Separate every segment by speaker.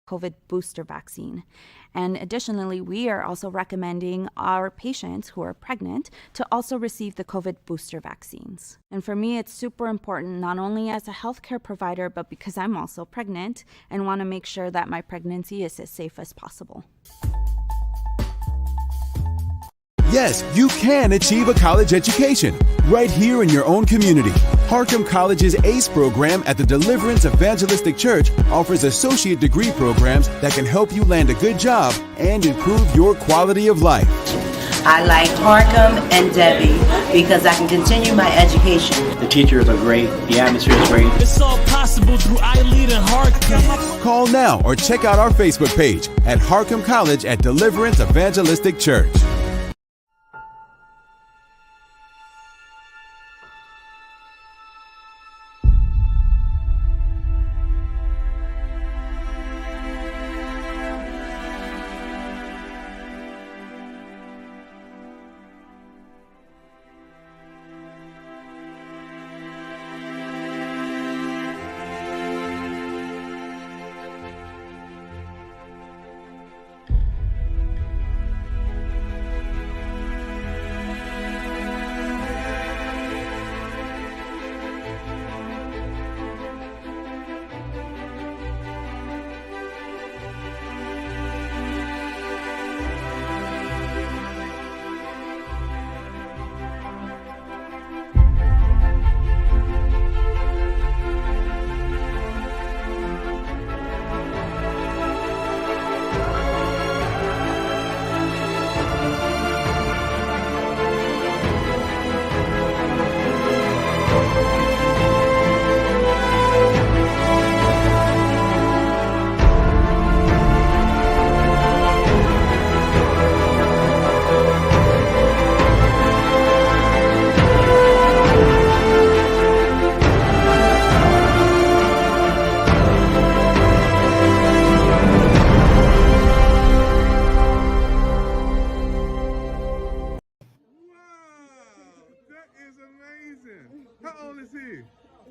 Speaker 1: COVID booster vaccine. And additionally, we are also recommending our patients who are pregnant to also receive the COVID booster vaccines. And for me, it's super important, not only as a healthcare provider, but because I'm also pregnant and want to make sure that my pregnancy is as safe as possible.
Speaker 2: Yes, you can achieve a college education right here in your own community. Harcum College's ACE program at the Deliverance Evangelistic Church offers associate degree programs that can help you land a good job and improve your quality of life.
Speaker 3: I like Harcum and Debbie because I can continue my education.
Speaker 4: The teachers are great. The atmosphere is great.
Speaker 5: It's all possible through iLead and Harcum.
Speaker 2: Call now or check out our Facebook page at Harcum College at Deliverance Evangelistic Church.
Speaker 6: How old is he?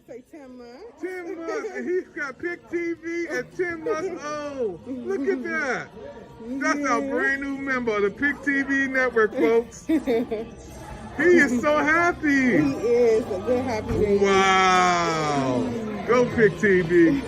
Speaker 6: Say 10 months. 10 months, and he's got Pick TV at 10 months old. Look at that. That's our brand new member of the Pick TV network, folks. He is so happy.
Speaker 7: He is a good happy baby.
Speaker 6: Wow. Go Pick TV.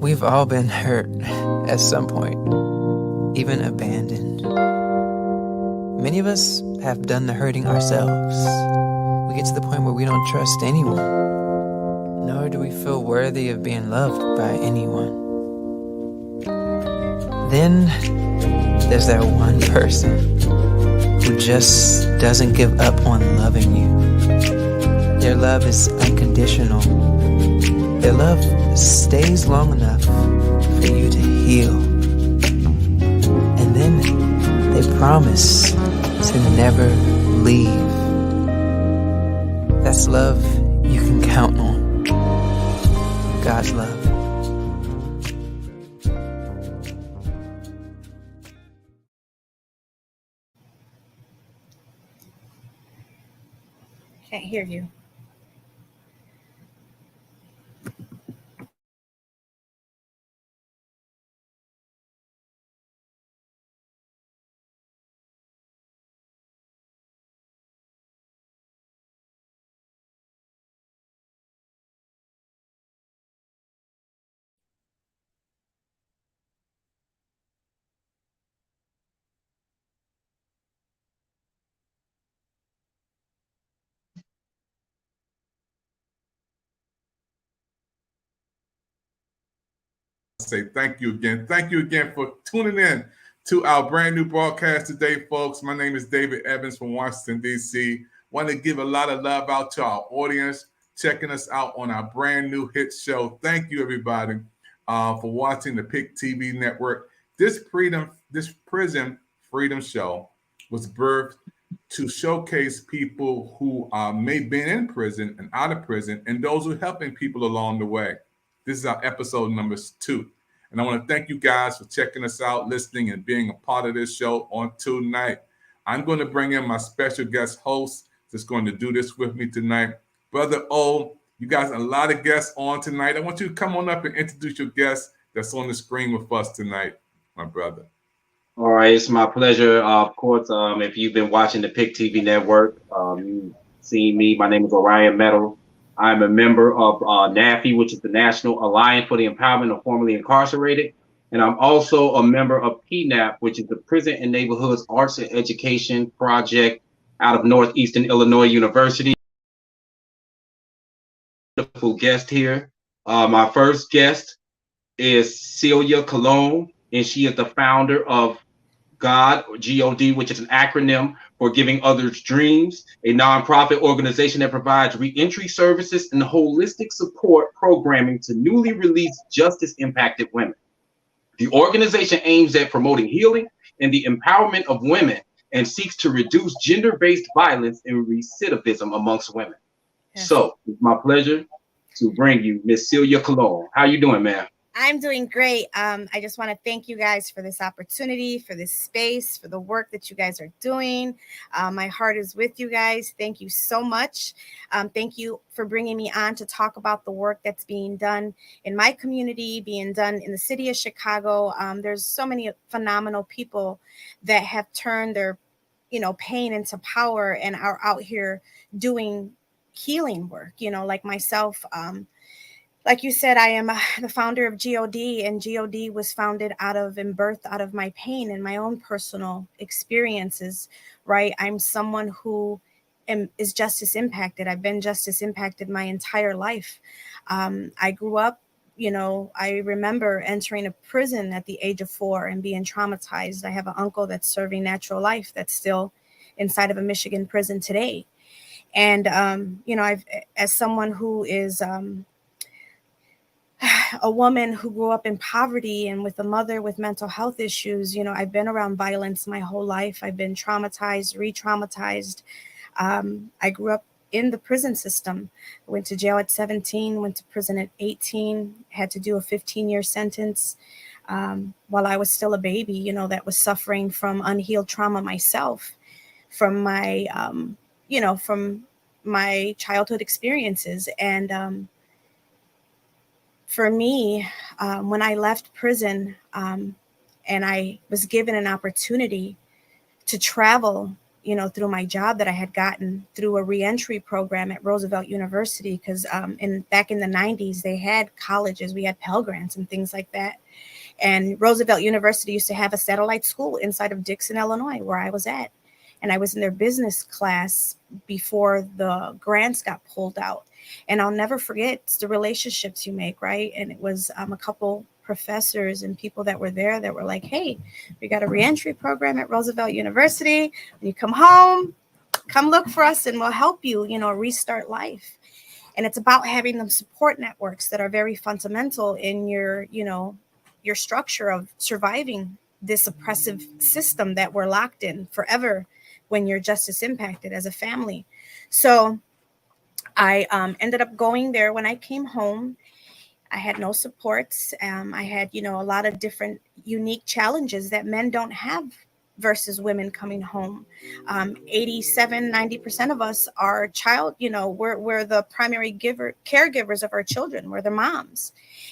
Speaker 8: We've all been hurt at some point, even abandoned. Many of us have done the hurting ourselves. We get to the point where we don't trust anyone, nor do we feel worthy of being loved by anyone. Then there's that one person who just doesn't give up on loving you. Their love is unconditional. Their love stays long enough for you to heal. promise to never leave. That's love you can count on. God's love.
Speaker 9: Can't hear you.
Speaker 6: Say thank you again. Thank you again for tuning in to our brand new broadcast today, folks. My name is David Evans from Washington, D.C. Want to give a lot of love out to our audience, checking us out on our brand new hit show. Thank you, everybody, for watching the PIC TV network. This prison freedom show was birthed to showcase people who may have been in prison and out of prison, and those who are helping people along the way. This is our episode number 2. And I want to thank you guys for checking us out, listening, and being a part of this show on tonight. I'm going to bring in my special guest host that's going to do this with me tonight. Brother O, you guys, a lot of guests on tonight. I want you to come on up and introduce your guest that's on the screen with us tonight, my brother.
Speaker 10: All right, it's my pleasure. Of course, if you've been watching the PIC TV network, you've seen me. My name is Orion Metal. I'm a member of NAFI, which is the National Alliance for the Empowerment of Formerly Incarcerated. And I'm also a member of PNAP, which is the Prison and Neighborhoods Arts and Education Project out of Northeastern Illinois University. Wonderful guest here. My first guest is Celia Colon, and she is the founder of GOD, or G-O-D, which is an acronym for Giving Others Dreams, a nonprofit organization that provides reentry services and holistic support programming to newly released justice-impacted women. The organization aims at promoting healing and the empowerment of women and seeks to reduce gender-based violence and recidivism amongst women. Yes. So it's my pleasure to bring you Miss Celia Colon. How you doing, ma'am?
Speaker 9: I'm doing great. I just want to thank you guys for this opportunity, for this space, for the work that you guys are doing. My heart is with you guys. Thank you so much. Thank you for bringing me on to talk about the work that's being done in my community, being done in the city of Chicago. There's so many phenomenal people that have turned their, pain into power and are out here doing healing work, like myself. Like you said, I am the founder of GOD, and GOD was founded out of and birthed out of my pain and my own personal experiences, right? I'm someone who is justice impacted. I've been justice impacted my entire life. I grew up, I remember entering a prison at the age of 4 and being traumatized. I have an uncle that's serving natural life that's still inside of a Michigan prison today. And, I've, as someone who is, a woman who grew up in poverty and with a mother with mental health issues, I've been around violence my whole life. I've been traumatized, re-traumatized. I grew up in the prison system. Went to jail at 17, went to prison at 18, had to do a 15-year sentence while I was still a baby, that was suffering from unhealed trauma myself, from my, from my childhood experiences. And for me, when I left prison and I was given an opportunity to travel, through my job that I had gotten through a reentry program at Roosevelt University, because back in the 90s, they had colleges, we had Pell Grants and things like that. And Roosevelt University used to have a satellite school inside of Dixon, Illinois, where I was at. And I was in their business class before the grants got pulled out. And I'll never forget the relationships you make, right? And it was a couple professors and people that were there that were like, hey, we got a reentry program at Roosevelt University. When you come home, come look for us and we'll help you, restart life. And it's about having them support networks that are very fundamental in your, your structure of surviving this oppressive system that we're locked in forever when you're justice impacted as a family. So I ended up going there. When I came home, I had no supports. I had, a lot of different unique challenges that men don't have versus women coming home. 90% of us are we're the primary caregivers of our children. We're the moms.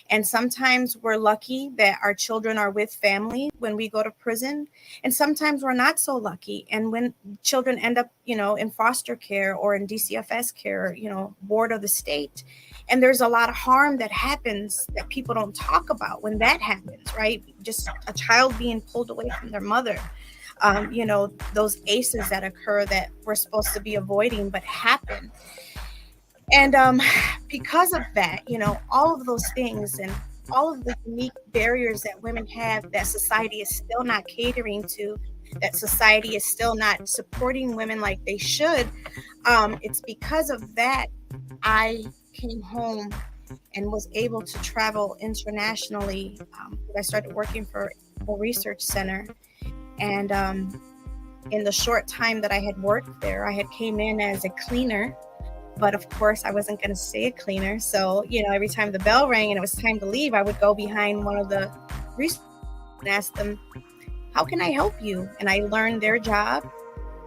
Speaker 9: And sometimes we're lucky that our children are with family when we go to prison. And sometimes we're not so lucky. And when children end up, in foster care or in DCFS care, ward of the state, and there's a lot of harm that happens that people don't talk about when that happens, right? Just a child being pulled away from their mother. Those ACEs that occur that we're supposed to be avoiding but happen. And because of that, all of those things and all of the unique barriers that women have that society is still not catering to, that society is still not supporting women like they should, it's because of that I came home and was able to travel internationally. I started working for a research center, and in the short time that I had worked there, I had came in as a cleaner, but of course I wasn't going to stay a cleaner. So, every time the bell rang and it was time to leave, I would go behind one of the research and ask them, how can I help you? And I learned their job.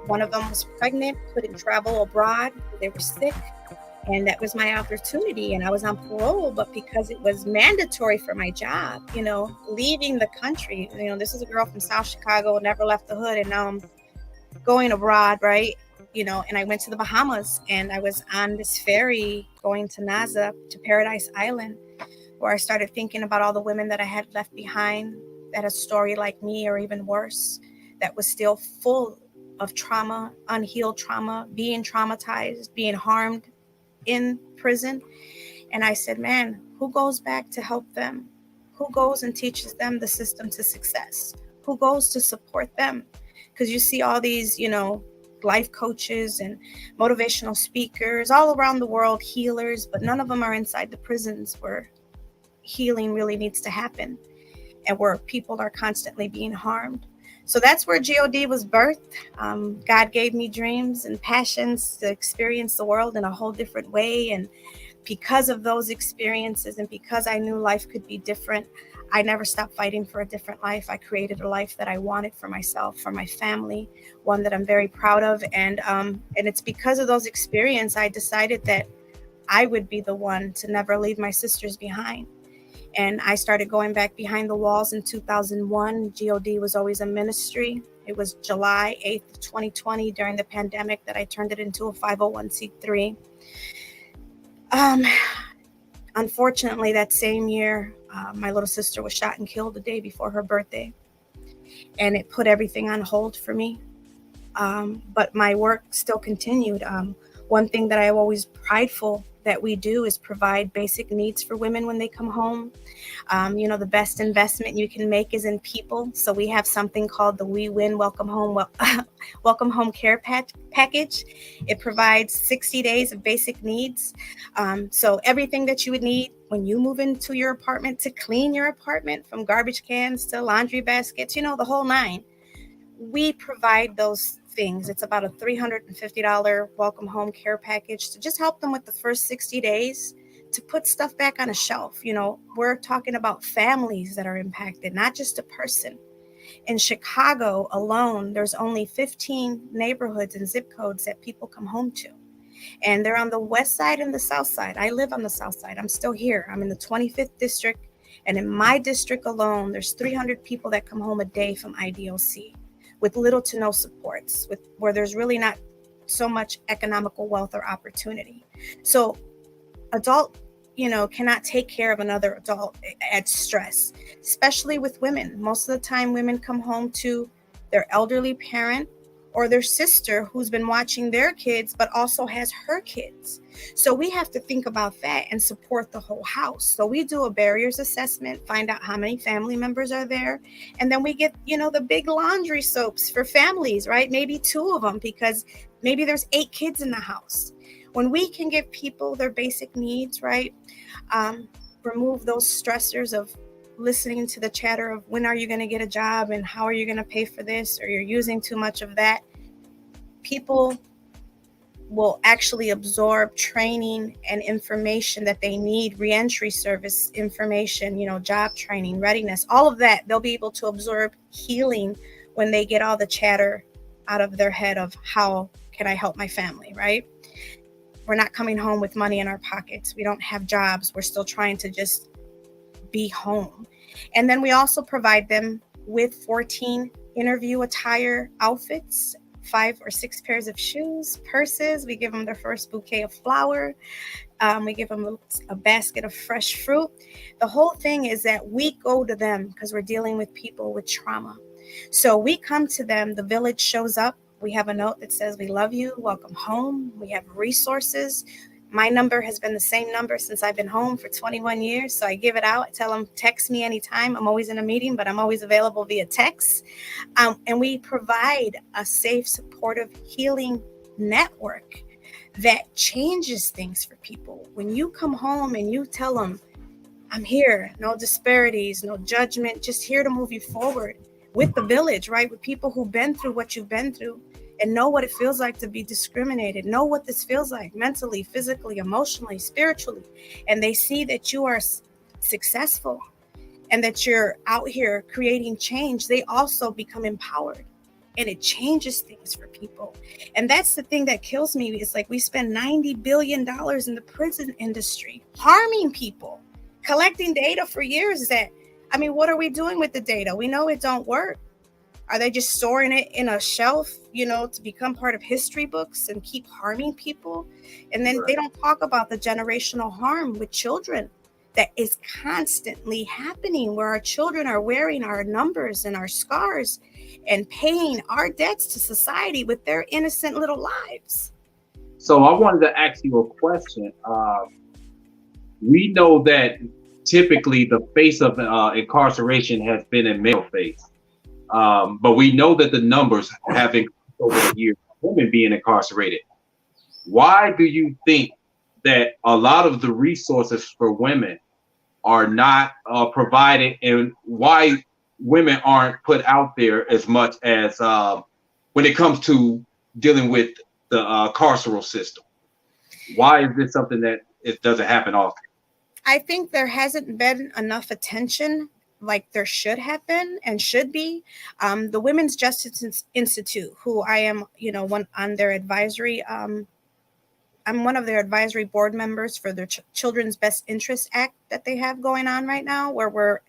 Speaker 9: One of them was pregnant, couldn't travel abroad. They were sick. And that was my opportunity. And I was on parole, but because it was mandatory for my job, leaving the country, this is a girl from South Chicago, never left the hood. And now I'm going abroad, right? And I went to the Bahamas, and I was on this ferry going to Naza, to Paradise Island, where I started thinking about all the women that I had left behind that had a story like me or even worse, that was still full of trauma, unhealed trauma, being traumatized, being harmed in prison. And I said, man, who goes back to help them? Who goes and teaches them the system to success? Who goes to support them? Because you see all these, life coaches and motivational speakers all around the world, healers, but none of them are inside the prisons where healing really needs to happen and where people are constantly being harmed. So that's where GOD was birthed. God gave me dreams and passions to experience the world in a whole different way. And because of those experiences and because I knew life could be different, I never stopped fighting for a different life. I created a life that I wanted for myself, for my family, one that I'm very proud of. And it's because of those experiences I decided that I would be the one to never leave my sisters behind. And I started going back behind the walls in 2001. GOD was always a ministry. It was July 8th, 2020, during the pandemic, that I turned it into a 501c3. Unfortunately, that same year, my little sister was shot and killed the day before her birthday. And it put everything on hold for me. But my work still continued. One thing that I'm always prideful that we do is provide basic needs for women when they come home. The best investment you can make is in people. So we have something called the We Win Welcome Home Care Package. It provides 60 days of basic needs. So everything that you would need when you move into your apartment to clean your apartment, from garbage cans to laundry baskets, the whole nine. We provide those things. It's about a $350 welcome home care package to just help them with the first 60 days to put stuff back on a shelf. We're talking about families that are impacted, not just a person. In Chicago alone, there's only 15 neighborhoods and zip codes that people come home to. And they're on the west side and the south side. I live on the south side. I'm still here. I'm in the 25th district. And in my district alone, there's 300 people that come home a day from IDOC with little to no supports, where there's really not so much economical wealth or opportunity. So adult, cannot take care of another adult at stress, especially with women. Most of the time, women come home to their elderly parent or their sister who's been watching their kids, but also has her kids. So we have to think about that and support the whole house. So we do a barriers assessment, find out how many family members are there. And then we get, the big laundry soaps for families, right? Maybe 2 of them, because maybe there's 8 kids in the house. When we can give people their basic needs, right? Remove those stressors of listening to the chatter of when are you going to get a job and how are you going to pay for this, or you're using too much of that, people will actually absorb training and information that they need, reentry service information, job training, readiness, all of that. They'll be able to absorb healing when they get all the chatter out of their head of how can I help my family, right? We're not coming home with money in our pockets. We don't have jobs. We're still trying to just be home. And then we also provide them with 14 interview attire outfits, 5 or 6 pairs of shoes, purses. We give them their first bouquet of flower. We give them a basket of fresh fruit. The whole thing is that we go to them because we're dealing with people with trauma. So we come to them, the village shows up. We have a note that says, we love you, welcome home. We have resources. My number has been the same number since I've been home for 21 years. So I give it out. I tell them, text me anytime. I'm always in a meeting, but I'm always available via text. And we provide a safe, supportive, healing network that changes things for people. When you come home and you tell them, I'm here, no disparities, no judgment, just here to move you forward with the village, right? With people who've been through what you've been through and know what it feels like to be discriminated, know what this feels like mentally, physically, emotionally, spiritually. And they see that you are successful and that you're out here creating change. They also become empowered, and it changes things for people. And that's the thing that kills me. It's like we spend $90 billion in the prison industry, harming people, collecting data for years what are we doing with the data? We know it don't work. Are they just storing it in a shelf, to become part of history books and keep harming people? And then they don't talk about the generational harm with children that is constantly happening, where our children are wearing our numbers and our scars and paying our debts to society with their innocent little lives.
Speaker 10: So I wanted to ask you a question. We know that typically the face of incarceration has been a male face. But we know that the numbers have increased over the years of women being incarcerated. Why do you think that a lot of the resources for women are not provided, and why women aren't put out there as much as when it comes to dealing with the carceral system? Why is this something that it doesn't happen often?
Speaker 9: I think there hasn't been enough attention like there should have been and should be. The Women's Justice Institute, who I am, one on their advisory, I'm one of their advisory board members for their Children's Best Interest Act that they have going on right now, where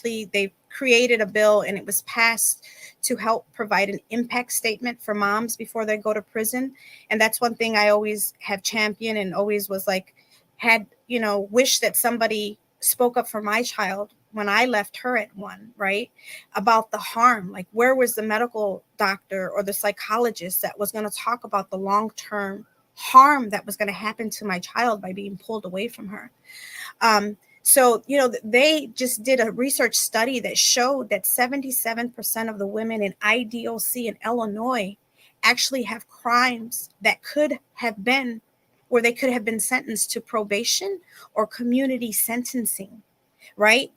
Speaker 9: they created a bill and it was passed to help provide an impact statement for moms before they go to prison. And that's one thing I always have championed and always was wished that somebody spoke up for my child when I left her at one, right? About the harm, like where was the medical doctor or the psychologist that was going to talk about the long-term harm that was going to happen to my child by being pulled away from her. So they just did a research study that showed that 77% of the women in IDOC in Illinois actually have crimes that could have been, where they could have been sentenced to probation or community sentencing, right?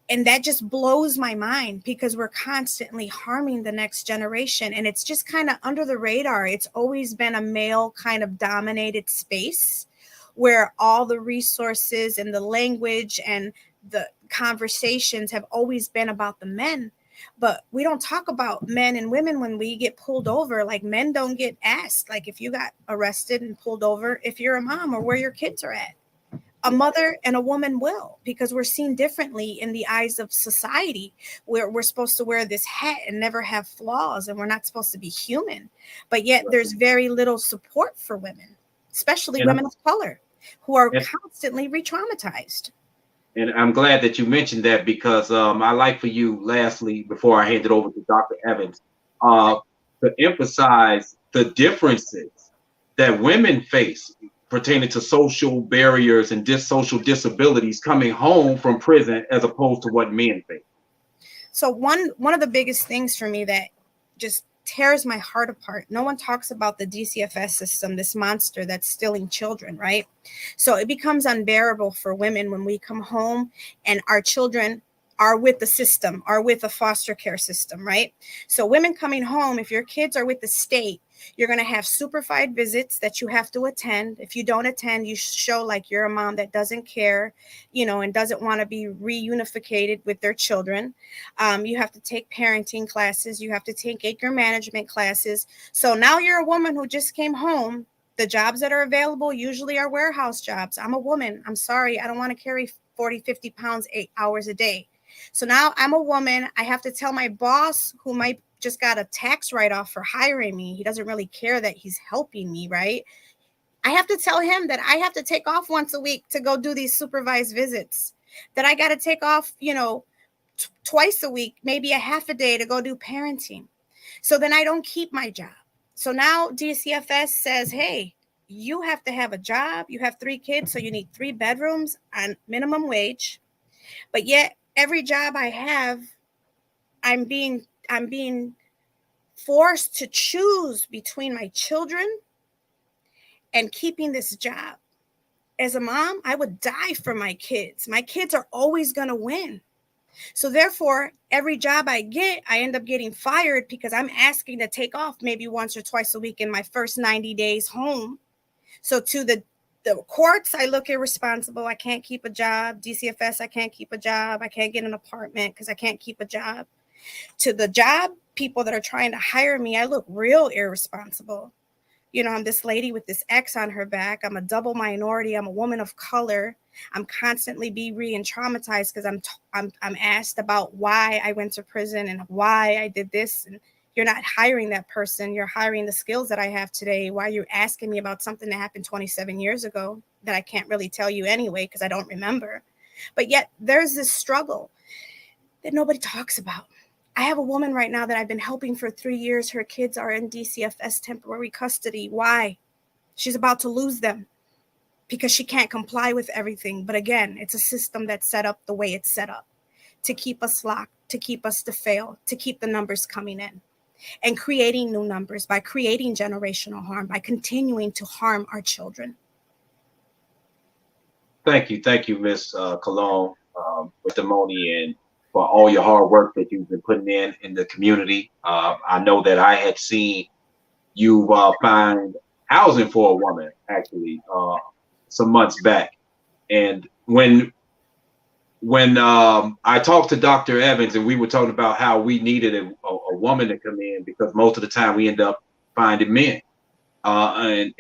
Speaker 9: And that just blows my mind because we're constantly harming the next generation. And it's just kind of under the radar. It's always been a male kind of dominated space where all the resources and the language and the conversations have always been about the men. But we don't talk about men and women when we get pulled over. Like men don't get asked, like if you got arrested and pulled over, if you're a mom or where your kids are at. A mother and a woman will, because we're seen differently in the eyes of society, where we're supposed to wear this hat and never have flaws, and we're not supposed to be human. But yet there's very little support for women, especially women of color, who are constantly re-traumatized.
Speaker 10: And I'm glad that you mentioned that, because I like for you, lastly, before I hand it over to Dr. Evans, to emphasize the differences that women face pertaining to social barriers and social disabilities coming home from prison as opposed to what men face.
Speaker 9: So one of the biggest things for me that just tears my heart apart, no one talks about the DCFS system, this monster that's stealing children, right? So it becomes unbearable for women when we come home and our children are with the system, are with a foster care system, right? So women coming home, if your kids are with the state, you're going to have supervised visits that you have to attend. If you don't attend, you show like you're a mom that doesn't care, and doesn't want to be reunificated with their children. You have to take parenting classes. You have to take anger management classes. So now you're a woman who just came home. The jobs that are available usually are warehouse jobs. I'm a woman. I'm sorry. I don't want to carry 40, 50 pounds, 8 hours a day. So now I'm a woman. I have to tell my boss, who might just got a tax write-off for hiring me. He doesn't really care that he's helping me, right? I have to tell him that I have to take off once a week to go do these supervised visits, that I got to take off, twice a week, maybe a half a day to go do parenting. So then I don't keep my job. So now DCFS says, hey, you have to have a job. You have 3 kids, so you need 3 bedrooms on minimum wage. But yet every job I have, I'm being forced to choose between my children and keeping this job. As a mom, I would die for my kids. My kids are always going to win. So therefore, every job I get, I end up getting fired because I'm asking to take off maybe once or twice a week in my first 90 days home. So to the courts, I look irresponsible. I can't keep a job. DCFS, I can't keep a job. I can't get an apartment because I can't keep a job. To the job people that are trying to hire me, I look real irresponsible. I'm this lady with this X on her back. I'm a double minority. I'm a woman of color. I'm constantly being re-traumatized because I'm asked about why I went to prison and why I did this. And you're not hiring that person. You're hiring the skills that I have today. Why are you asking me about something that happened 27 years ago that I can't really tell you anyway because I don't remember? But yet there's this struggle that nobody talks about. I have a woman right now that I've been helping for 3 years. Her kids are in DCFS temporary custody. Why? She's about to lose them because she can't comply with everything. But again, it's a system that's set up the way it's set up to keep us locked, to keep us to fail, to keep the numbers coming in and creating new numbers by creating generational harm, by continuing to harm our children.
Speaker 10: Thank you, Ms. Cologne, for testimony and for all your hard work that you've been putting in the community. I know that I had seen you find housing for a woman actually some months back, and when I talked to Dr. Evans and we were talking about how we needed a woman to come in because most of the time we end up finding men, and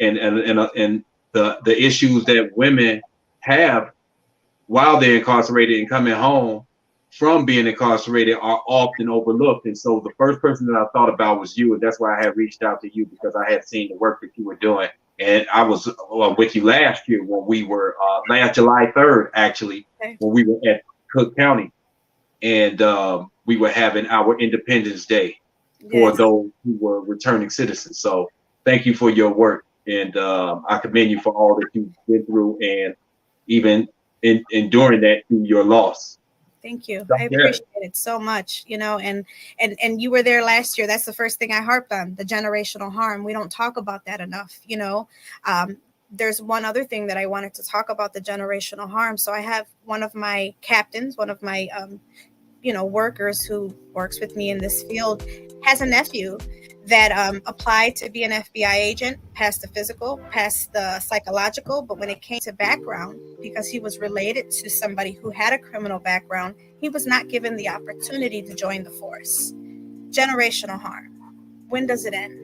Speaker 10: the issues that women have while they're incarcerated and coming home from being incarcerated are often overlooked. And so the first person that I thought about was you, and that's why I had reached out to you, because I had seen the work that you were doing. And I was with you last year when we were last July 3rd, actually, when we were at Cook County, and we were having our Independence Day for those who were returning citizens. So thank you for your work, and I commend you for all that you've been through, and even enduring that through your loss.
Speaker 9: Thank you. I appreciate it so much, and you were there last year. That's the first thing I harped on, the generational harm. We don't talk about that enough, There's one other thing that I wanted to talk about, the generational harm. So I have one of my captains, one of my, workers who works with me in this field, has a nephew that applied to be an FBI agent, passed the physical, passed the psychological, but when it came to background, because he was related to somebody who had a criminal background, he was not given the opportunity to join the force. Generational harm. When does it end?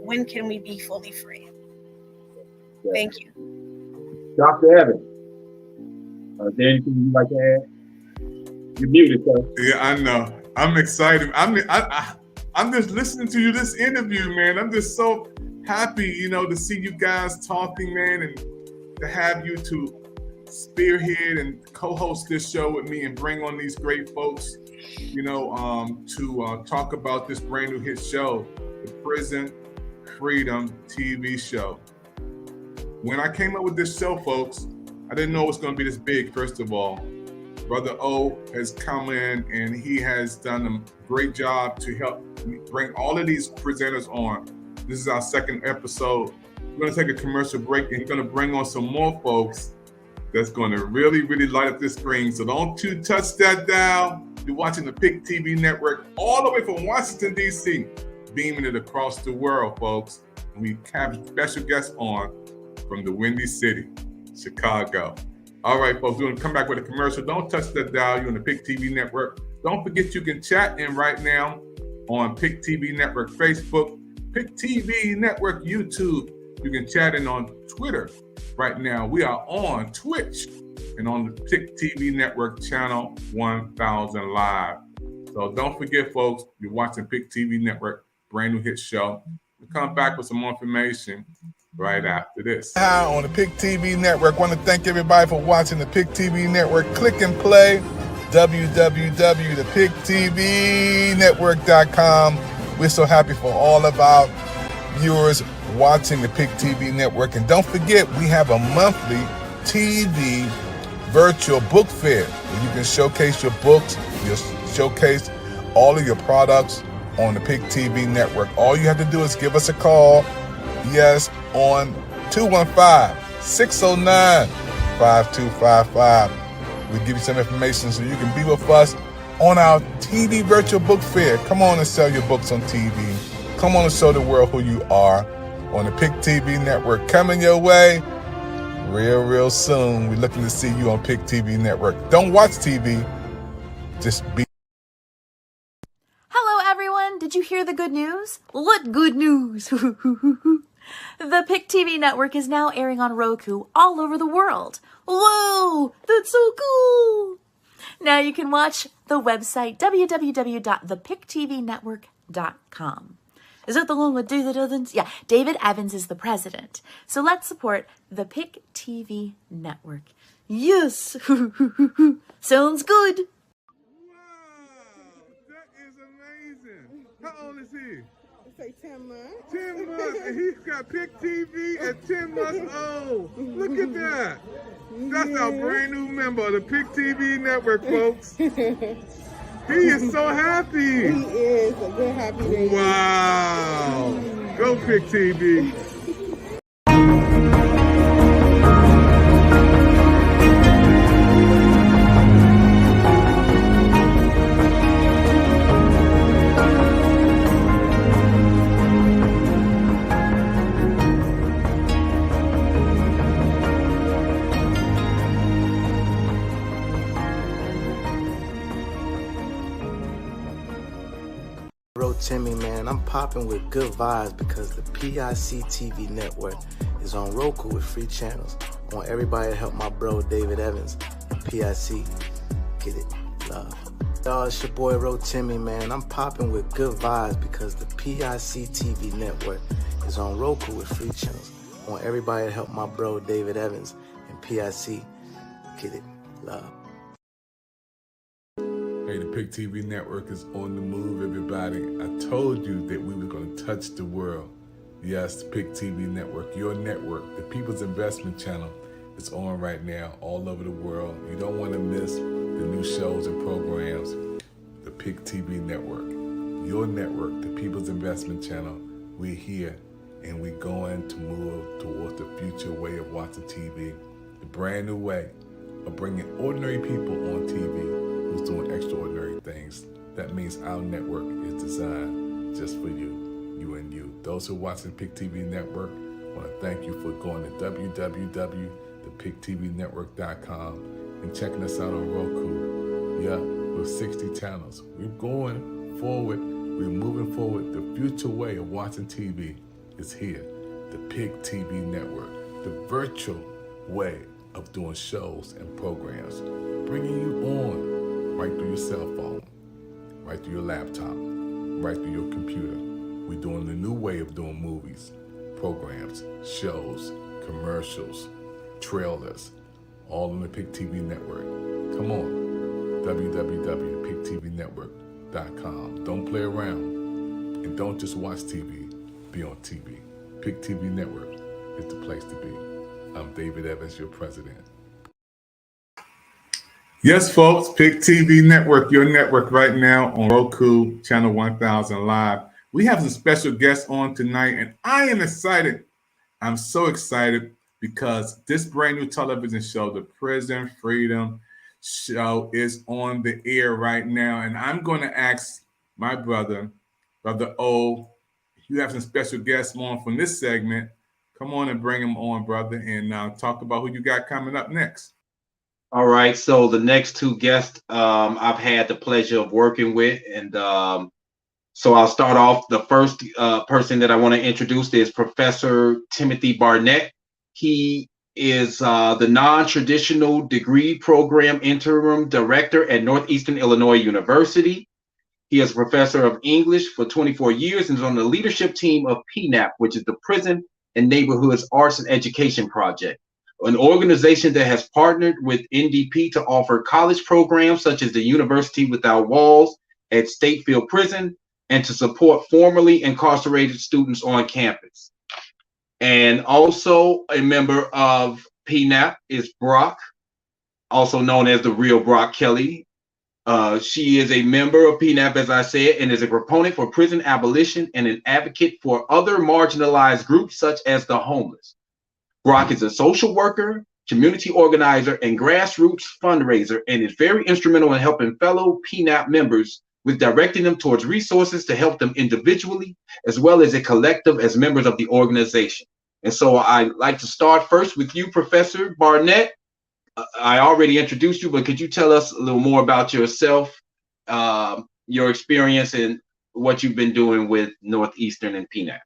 Speaker 9: When can we be fully free? Thank you.
Speaker 10: Dr. Evans, is there anything you'd like to add? You're muted, sir.
Speaker 6: Yeah, I know. I'm excited. I'm just listening to you this interview, man. I'm just so happy, to see you guys talking, man, and to have you to spearhead and co-host this show with me and bring on these great folks, to talk about this brand new hit show, the Prison Freedom TV show. When I came up with this show, folks, I didn't know it was going to be this big, first of all. Brother O has come in and he has done a great job to help bring all of these presenters on. This is our second episode. We're going to take a commercial break and he's going to bring on some more folks that's going to really, really light up this screen. So don't you touch that dial. You're watching the PIC TV network all the way from Washington, D.C., beaming it across the world, folks. And we have special guests on from the Windy City, Chicago. All right, folks, we're going to come back with a commercial. Don't touch that dial. You're on the PIC TV network. Don't forget you can chat in right now on PIC TV Network Facebook, PIC TV Network YouTube. You can chat in on Twitter right now. We are on Twitch and on the PIC TV Network channel 1000 Live. So don't forget, folks, you're watching PIC TV Network, brand new hit show. We'll come back with some more information right after this. Hi, on the PIC TV Network. I want to thank everybody for watching the PIC TV Network. Click and play. www.thepictvnetwork.com. We're so happy for all of our viewers watching the PIC TV Network. And don't forget, we have a monthly TV virtual book fair where you can showcase your books, you showcase all of your products on the PIC TV Network. All you have to do is give us a call, yes, on 215-609-5255. We'll give you some information so you can be with us on our TV virtual book fair. Come on and sell your books on TV. Come on and show the world who you are on the PIC TV Network. Coming your way real soon. We're looking to see you on PIC TV Network. Don't watch TV. Just be.
Speaker 11: Hello, everyone. Did you hear the good news? What good news? The PIC TV network is now airing on Roku all over the world. Whoa, that's so cool. Now you can watch the website www.thepictvnetwork.com. Is that the one with David Evans? Yeah, David Evans is the president. So let's support the PIC TV network. Yes. Sounds good.
Speaker 6: Wow, that is amazing. How old is he?
Speaker 7: Say 10 months.
Speaker 6: 10 months, and he's got PIC TV at 10 months old. Look at that. That's our brand new member of the PIC TV network, folks. He is so happy.
Speaker 7: He is a good happy day.
Speaker 6: Wow. Go PIC TV.
Speaker 12: Timmy, man, I'm popping with good vibes because the PIC TV network is on Roku with free channels. I want everybody to help my bro David Evans and PIC get it love. Y'all, it's your boy Ro Timmy, man. I'm popping with good vibes because the PIC TV network is on Roku with free channels. I want everybody to help my bro David Evans and PIC get it love.
Speaker 6: Hey, the PIC TV network is on the move, everybody. I told you that we were going to touch the world. Yes, the PIC TV network, your network, the People's Investment Channel is on right now all over the world. You don't want to miss the new shows and programs. The PIC TV network, your network, the People's Investment Channel. We're here and we're going to move towards the future way of watching TV. The brand new way of bringing ordinary people on TV who's doing extraordinary things. That means our network is designed just for you and you. Those who are watching the PIC TV network, I want to thank you for going to www.thepictvnetwork.com and checking us out on Roku. Yeah, with 60 channels. We're going forward. We're moving forward. The future way of watching TV is here. The PIC TV network, the virtual way of doing shows and programs, bringing you on right through your cell phone, right through your laptop, right through your computer. We're doing the new way of doing movies, programs, shows, commercials, trailers, all on the PIC TV network. Come on, www.pictvnetwork.com. Don't play around and don't just watch TV, be on TV. PIC TV network is the place to be. I'm David Evans, your president. Yes, folks, PIC TV network, your network right now on Roku, channel 1000 Live. We have some special guests on tonight, and I am excited. I'm so excited because this brand new television show, the Prison Freedom Show, is on the air right now. And I'm going to ask my brother O, you have some special guests on from this segment. Come on and bring them on, brother, and talk about who you got coming up next.
Speaker 10: All right. So the next two guests I've had the pleasure of working with. And so I'll start off. The first person that I want to introduce is Professor Timothy Barnett. He is the non-traditional degree program interim director at Northeastern Illinois University. He is a professor of English for 24 years and is on the leadership team of PNAP, which is the Prison and Neighborhoods Arts and Education Project, an organization that has partnered with NDP to offer college programs such as the University Without Walls at Statefield Prison and to support formerly incarcerated students on campus. And also a member of PNAP is Brock, also known as the real Brock Kelly. She is a member of PNAP, as I said, and is a proponent for prison abolition and an advocate for other marginalized groups such as the homeless. Brock is a social worker, community organizer, and grassroots fundraiser, and is very instrumental in helping fellow PNAP members with directing them towards resources to help them individually, as well as a collective as members of the organization. And so I'd like to start first with you, Professor Barnett. I already introduced you, but could you tell us a little more about yourself, your experience, and what you've been doing with Northeastern and PNAP?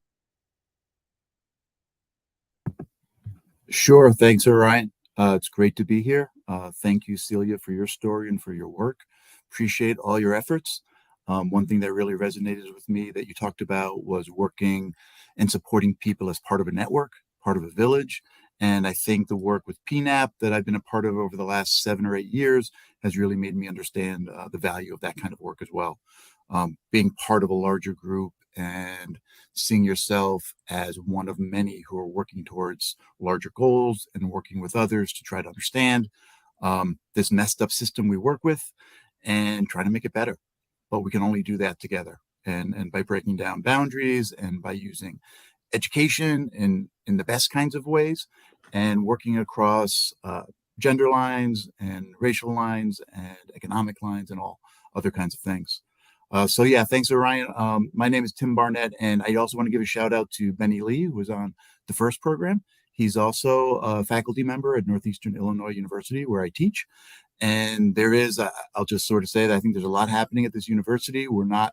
Speaker 13: Sure. Thanks, Orion. It's great to be here. Thank you, Celia, for your story and for your work. Appreciate all your efforts. One thing that really resonated with me that you talked about was working and supporting people as part of a network, part of a village. And I think the work with PNAP that I've been a part of over the last 7 or 8 years has really made me understand the value of that kind of work as well. Being part of a larger group and seeing yourself as one of many who are working towards larger goals and working with others to try to understand this messed up system we work with and try to make it better. But we can only do that together and by breaking down boundaries and by using education in the best kinds of ways and working across gender lines and racial lines and economic lines and all other kinds of things. So yeah, thanks, Orion. My name is Tim Barnett, and I also want to give a shout out to Benny Lee, who was on the first program. He's also a faculty member at Northeastern Illinois University, where I teach. And there is, I'll just sort of say that I think there's a lot happening at this university. We're not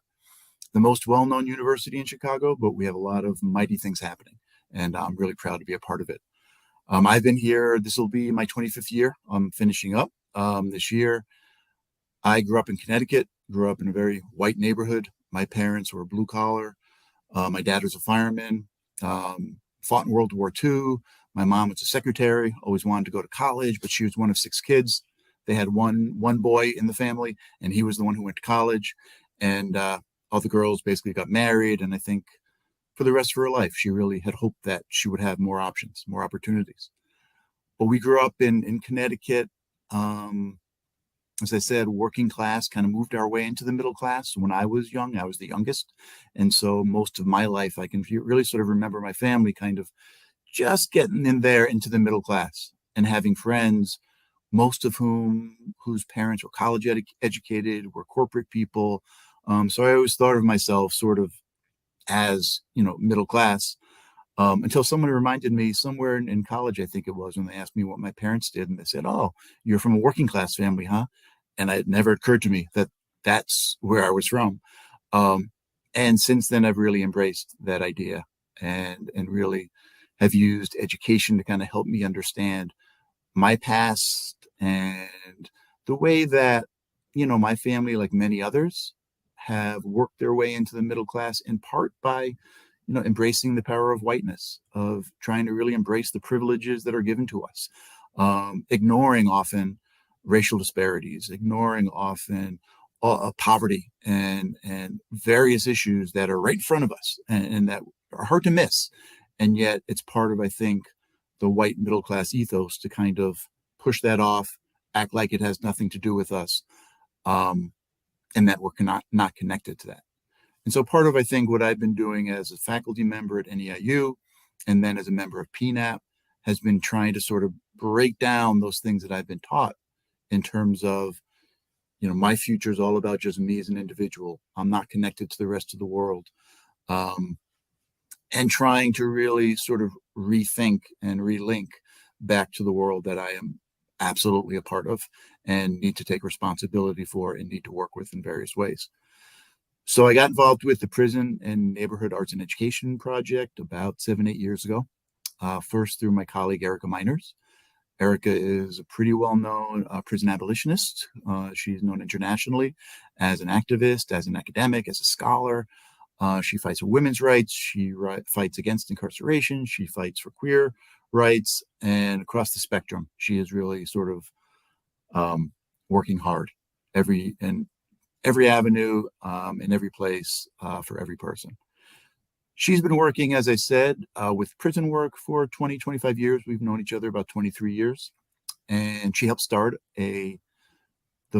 Speaker 13: the most well-known university in Chicago, but we have a lot of mighty things happening. And I'm really proud to be a part of it. I've been here, this will be my 25th year. I'm finishing up this year. I grew up in Connecticut, grew up in a very white neighborhood. My parents were blue collar. My dad was a fireman, fought in World War II. My mom was a secretary, always wanted to go to college, but she was one of 6 kids. They had one boy in the family, and he was the one who went to college. And all the girls basically got married. And I think for the rest of her life, she really had hoped that she would have more options, more opportunities. But we grew up in Connecticut. As I said, working class, kind of moved our way into the middle class. When I was young, I was the youngest. And so most of my life, I can really sort of remember my family kind of just getting in there into the middle class and having friends, most of whose parents were college educated, were corporate people. So I always thought of myself sort of as, middle class, until someone reminded me somewhere in college, I think it was, when they asked me what my parents did. And they said, "Oh, you're from a working class family, huh?" And it never occurred to me that that's where I was from. And since then, I've really embraced that idea and really have used education to kind of help me understand my past and the way that, my family, like many others, have worked their way into the middle class, in part by, embracing the power of whiteness, of trying to really embrace the privileges that are given to us, ignoring often racial disparities, ignoring often poverty and various issues that are right in front of us and that are hard to miss. And yet it's part of, I think, the white middle class ethos to kind of push that off, act like it has nothing to do with us, and that we're not connected to that. And so part of, I think, what I've been doing as a faculty member at NEIU and then as a member of PNAP has been trying to sort of break down those things that I've been taught in terms of, my future is all about just me as an individual. I'm not connected to the rest of the world. And trying to really sort of rethink and relink back to the world that I am absolutely a part of and need to take responsibility for and need to work with in various ways. So I got involved with the Prison and Neighborhood Arts and Education Project about 7-8 years ago, first through my colleague Erica Miners. Erica is a pretty well-known prison abolitionist. She's known internationally as an activist, as an academic, as a scholar. She fights for women's rights. She fights against incarceration. She fights for queer rights, and across the spectrum, she is really sort of working hard in every avenue, in every place, for every person. She's been working, as I said, with prison work for 20, 25 years. We've known each other about 23 years. And she helped start the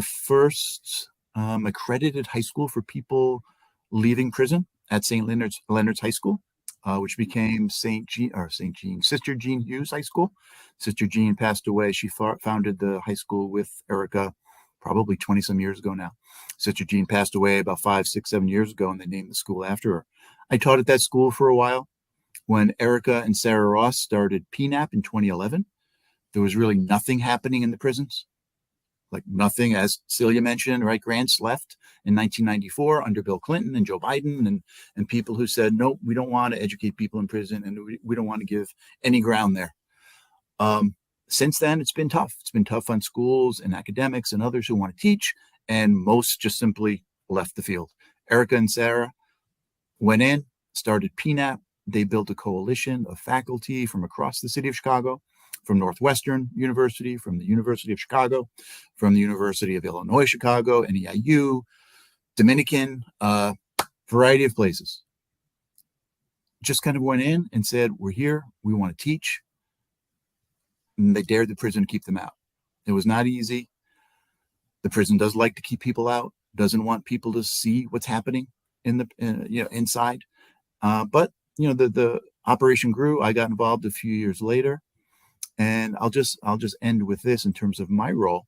Speaker 13: first accredited high school for people leaving prison at St. Leonard's High School, which became Sister Jean Hughes High School. Sister Jean passed away. She founded the high school with Erica probably 20 some years ago now. Sister Jean passed away about 5, 6, 7 years ago, and they named the school after her. I taught at that school for a while. When Erica and Sarah Ross started PNAP in 2011, there was really nothing happening in the prisons. Like nothing, as Celia mentioned, right? Grants left in 1994 under Bill Clinton and Joe Biden and people who said, no, we don't want to educate people in prison and we don't want to give any ground there. Since then, it's been tough. It's been tough on schools and academics and others who want to teach, and most just simply left the field. Erica and Sarah went in, started PNAP. They built a coalition of faculty from across the city of Chicago, from Northwestern University, from the University of Chicago, from the University of Illinois, Chicago, NEIU, Dominican, variety of places. Just kind of went in and said, we're here, we want to teach. And they dared the prison to keep them out. It was not easy. The prison does like to keep people out, doesn't want people to see what's happening inside. But the operation grew. I got involved a few years later, and I'll just end with this in terms of my role.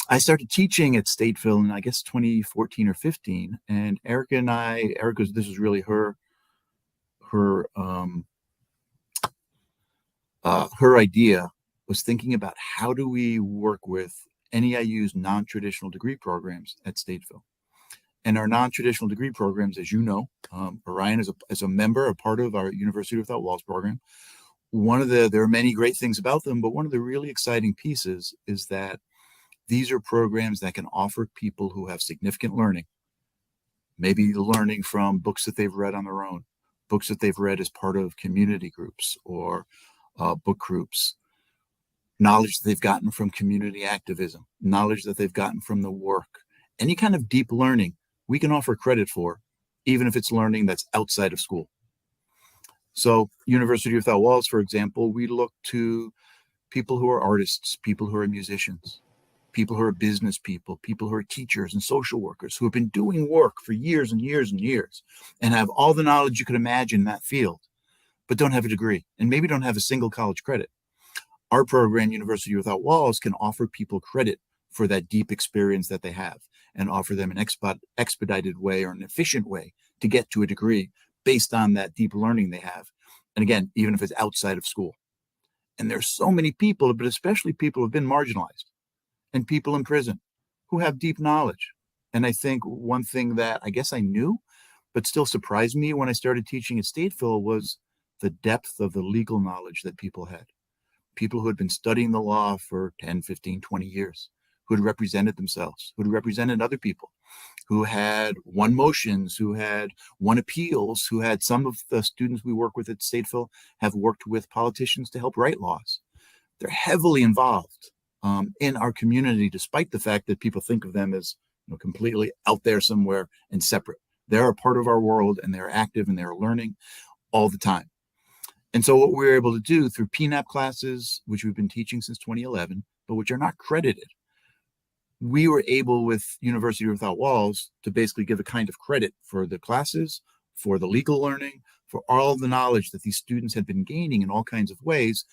Speaker 13: I started teaching at Stateville in, I guess, 2014 or 15, and Erica's, this was really her idea, was thinking about how do we work with NEIU's non-traditional degree programs at Stateville. And our non-traditional degree programs, as you know, Orion is a member, a part of our University Without Walls program. There are many great things about them, but one of the really exciting pieces is that these are programs that can offer people who have significant learning, maybe learning from books that they've read on their own, books that they've read as part of community groups or book groups, knowledge that they've gotten from community activism, knowledge that they've gotten from the work, any kind of deep learning we can offer credit for, even if it's learning that's outside of school. So University Without Walls, for example, we look to people who are artists, people who are musicians, people who are business people who are teachers and social workers who have been doing work for years and years and years and have all the knowledge you could imagine in that field, but don't have a degree and maybe don't have a single college credit. Our program, University Without Walls, can offer people credit for that deep experience that they have and offer them an expedited way or an efficient way to get to a degree based on that deep learning they have. And again, even if it's outside of school. And there's so many people, but especially people who have been marginalized and people in prison who have deep knowledge. And I think one thing that I guess I knew, but still surprised me when I started teaching at Stateville was the depth of the legal knowledge that people had. People who had been studying the law for 10, 15, 20 years, who had represented themselves, who had represented other people, who had won motions, who had won appeals, who had some of the students we work with at Stateville have worked with politicians to help write laws. They're heavily involved in our community, despite the fact that people think of them as completely out there somewhere and separate. They're a part of our world and they're active and they're learning all the time. And so what we're able to do through PNAP classes, which we've been teaching since 2011, but which are not credited, we were able with University Without Walls to basically give a kind of credit for the classes, for the legal learning, for all the knowledge that these students had been gaining in all kinds of ways.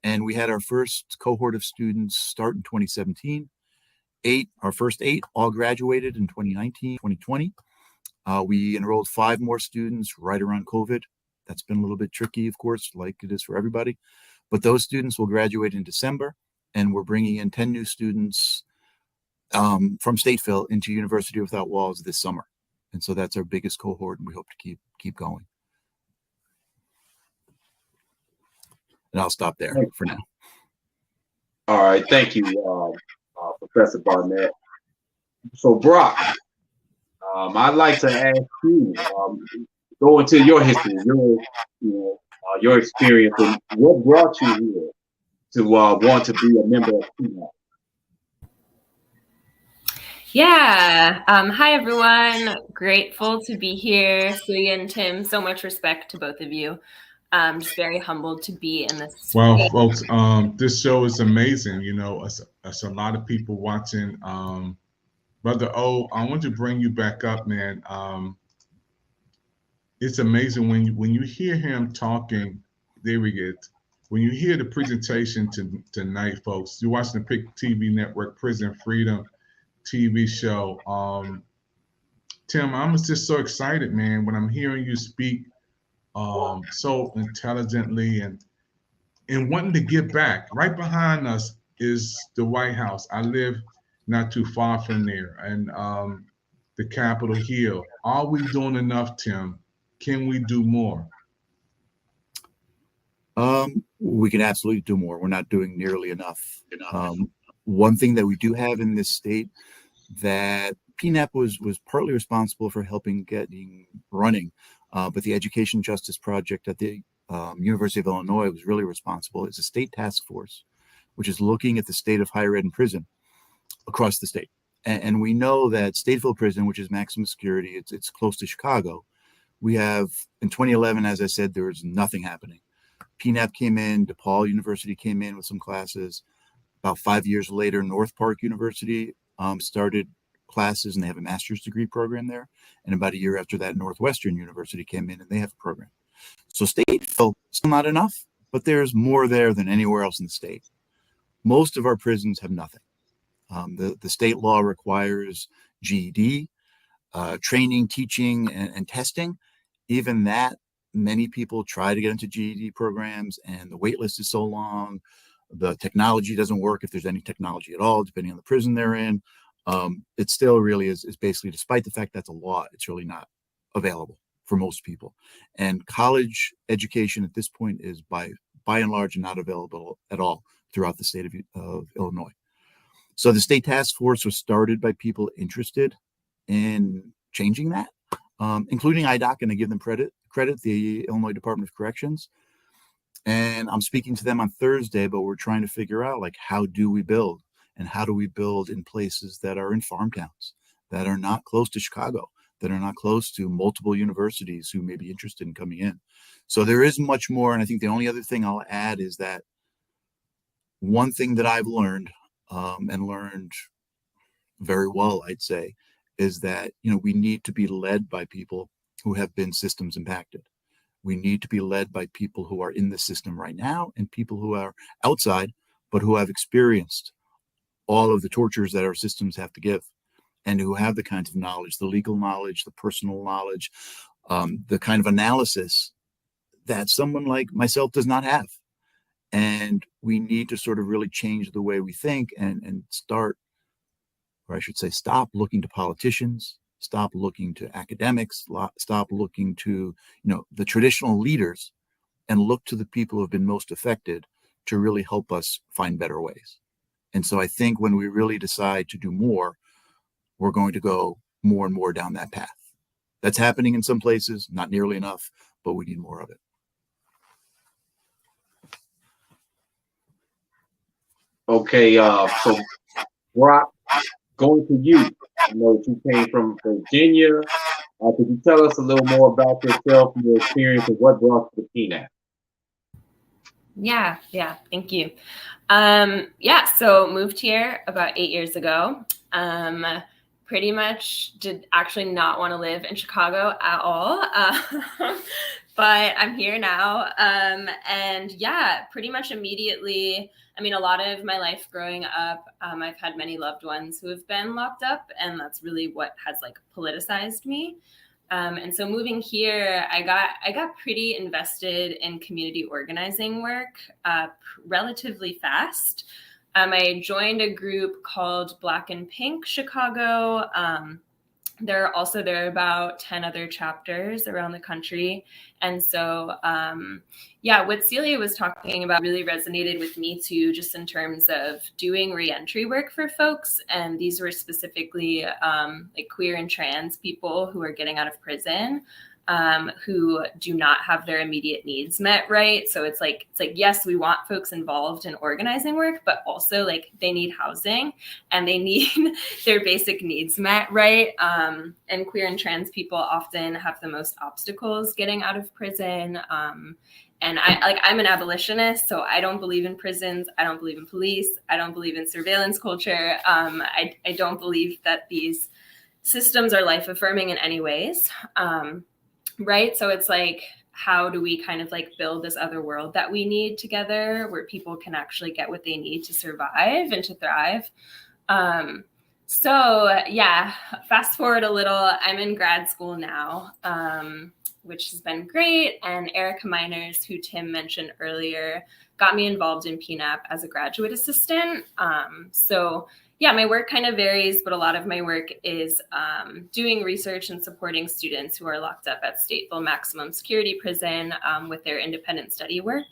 Speaker 13: And we had our first cohort of students start in 2017. Our first 8 all graduated in 2019, 2020. We enrolled 5 more students right around COVID. That's been a little bit tricky, of course, like it is for everybody. But those students will graduate in December, and we're bringing in 10 new students from Stateville into University Without Walls this summer. And so that's our biggest cohort, and we hope to keep going. And I'll stop there for now.
Speaker 10: All right, thank you, Professor Barnett. So, Brock, I'd like to ask you, go into your history, your experience, and what brought you here to want to be a member of PNAP.
Speaker 14: Yeah. Hi, everyone. Grateful to be here. Celia and Tim, so much respect to both of you. Just very humbled to be in this.
Speaker 6: Well, folks, this show is amazing. You know, it's a lot of people watching. Brother O, I want to bring you back up, man. It's amazing when you hear him talking. There we get. When you hear the presentation tonight, folks, you're watching the PIC TV Network Prison Freedom TV show. Tim, I'm just so excited, man, when I'm hearing you speak so intelligently and wanting to give back. Right behind us is the White House. I live not too far from there, and the Capitol Hill. Are we doing enough, Tim? Can we do more?
Speaker 13: We can absolutely do more. We're not doing nearly enough. One thing that we do have in this state that PNAP was partly responsible for getting running, but the Education Justice Project at the University of Illinois was really responsible. It's a state task force, which is looking at the state of higher ed and prison across the state. And we know that Stateville Prison, which is maximum security, it's close to Chicago. We have, in 2011, as I said, there was nothing happening. PNAP came in, DePaul University came in with some classes. About 5 years later, North Park University started classes, and they have a master's degree program there. And about a year after that, Northwestern University came in, and they have a program. So Stateville, still not enough, but there's more there than anywhere else in the state. Most of our prisons have nothing. The state law requires GED, training, teaching, and testing. Even that, many people try to get into GED programs, and the wait list is so long. The technology doesn't work, if there's any technology at all, depending on the prison they're in. It still really is basically, despite the fact that's a law, it's really not available for most people. And college education at this point is by and large not available at all throughout the state of Illinois. So the state task force was started by people interested in changing that, including IDOC, and I give them credit, the Illinois Department of Corrections. And I'm speaking to them on Thursday, but we're trying to figure out, like, how do we build? And how do we build in places that are in farm towns, that are not close to Chicago, that are not close to multiple universities who may be interested in coming in? So there is much more. And I think the only other thing I'll add is that one thing that I've learned, and learned very well, I'd say, is that, we need to be led by people who have been systems impacted. We need to be led by people who are in the system right now and people who are outside, but who have experienced all of the tortures that our systems have to give, and who have the kinds of knowledge, the legal knowledge, the personal knowledge, the kind of analysis that someone like myself does not have. And we need to sort of really change the way we think and start, or I should say, stop looking to politicians, stop looking to academics, stop looking to, the traditional leaders, and look to the people who have been most affected to really help us find better ways. And so I think when we really decide to do more, we're going to go more and more down that path. That's happening in some places, not nearly enough, but we need more of it.
Speaker 10: Okay, so Brock, going to you. I know that you came from Virginia. Could you tell us a little more about yourself and your experience and what brought you to PNAP?
Speaker 14: Yeah, thank you. So moved here about 8 years ago. pretty much did actually not want to live in Chicago at all. But I'm here now. And yeah, pretty much immediately, I mean, a lot of my life growing up, I've had many loved ones who have been locked up, and that's really what has like politicized me. And so moving here, I got pretty invested in community organizing work relatively fast. I joined a group called Black and Pink Chicago. There are about 10 other chapters around the country. And so, what Celia was talking about really resonated with me too, just in terms of doing reentry work for folks. And these were specifically like queer and trans people who are getting out of prison, who do not have their immediate needs met, right? So it's like, yes, we want folks involved in organizing work, but also like they need housing and they need their basic needs met, right? And queer and trans people often have the most obstacles getting out of prison. And I'm an abolitionist, so I don't believe in prisons. I don't believe in police. I don't believe in surveillance culture. I don't believe that these systems are life affirming in any ways. Right. So it's like, how do we kind of like build this other world that we need together where people can actually get what they need to survive and to thrive? Fast forward a little, I'm in grad school now, which has been great. And Erica Miners, who Tim mentioned earlier, got me involved in PNAP as a graduate assistant. My work kind of varies, but a lot of my work is doing research and supporting students who are locked up at Stateville Maximum Security Prison with their independent study work,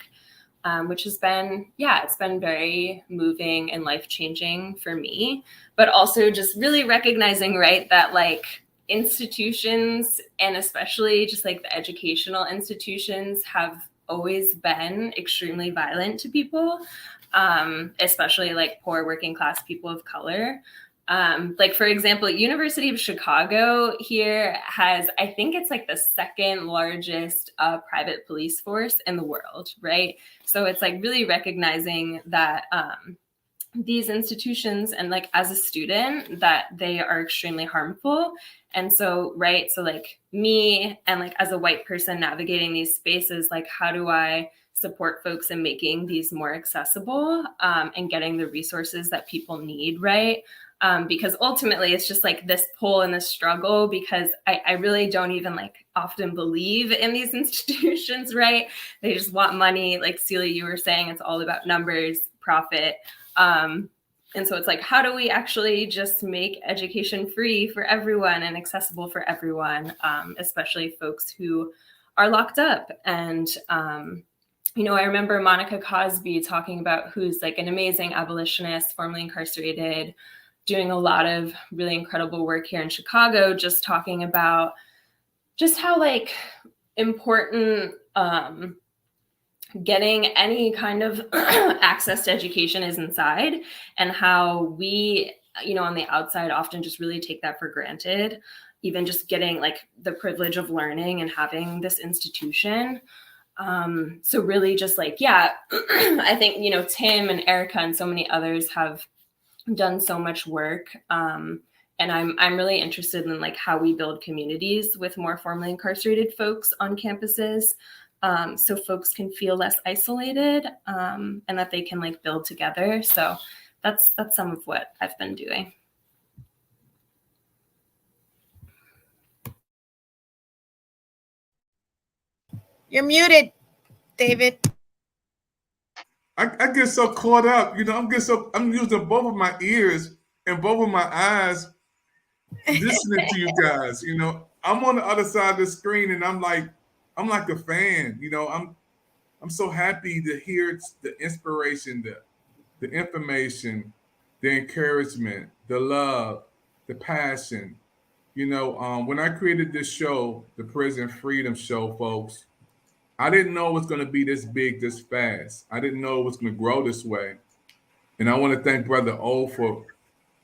Speaker 14: which has been, it's been very moving and life-changing for me, but also just really recognizing, right, that like institutions, and especially just like the educational institutions, have always been extremely violent to people. Especially like poor working class people of color. Like for example, University of Chicago here has, I think it's like the second largest private police force in the world, right? So it's like really recognizing that these institutions, and like as a student, that they are extremely harmful. And so, right, so like me and like as a white person navigating these spaces, like how do I support folks in making these more accessible and getting the resources that people need, right? Because ultimately it's just like this pull and this struggle, because I really don't even like often believe in these institutions, right? They just want money. Like Celia, you were saying, it's all about numbers, profit. And so it's like, how do we actually just make education free for everyone and accessible for everyone, especially folks who are locked up? And I remember Monica Cosby talking about, who's like an amazing abolitionist, formerly incarcerated, doing a lot of really incredible work here in Chicago, just talking about just how like important getting any kind of access to education is inside, and how we, on the outside often just really take that for granted, even just getting like the privilege of learning and having this institution. So really just like, I think, Tim and Erica and so many others have done so much work. And I'm really interested in like how we build communities with more formerly incarcerated folks on campuses, so folks can feel less isolated, and that they can like build together. So that's some of what I've been doing.
Speaker 9: You're muted, David.
Speaker 6: I get so caught up, I'm using both of my ears and both of my eyes listening to you guys. I'm on the other side of the screen and I'm like a fan. I'm so happy to hear the inspiration, the information, the encouragement, the love, the passion. When I created this show, the Prison Freedom Show, folks, I didn't know it was going to be this big, this fast. I didn't know it was going to grow this way. And I want to thank Brother O for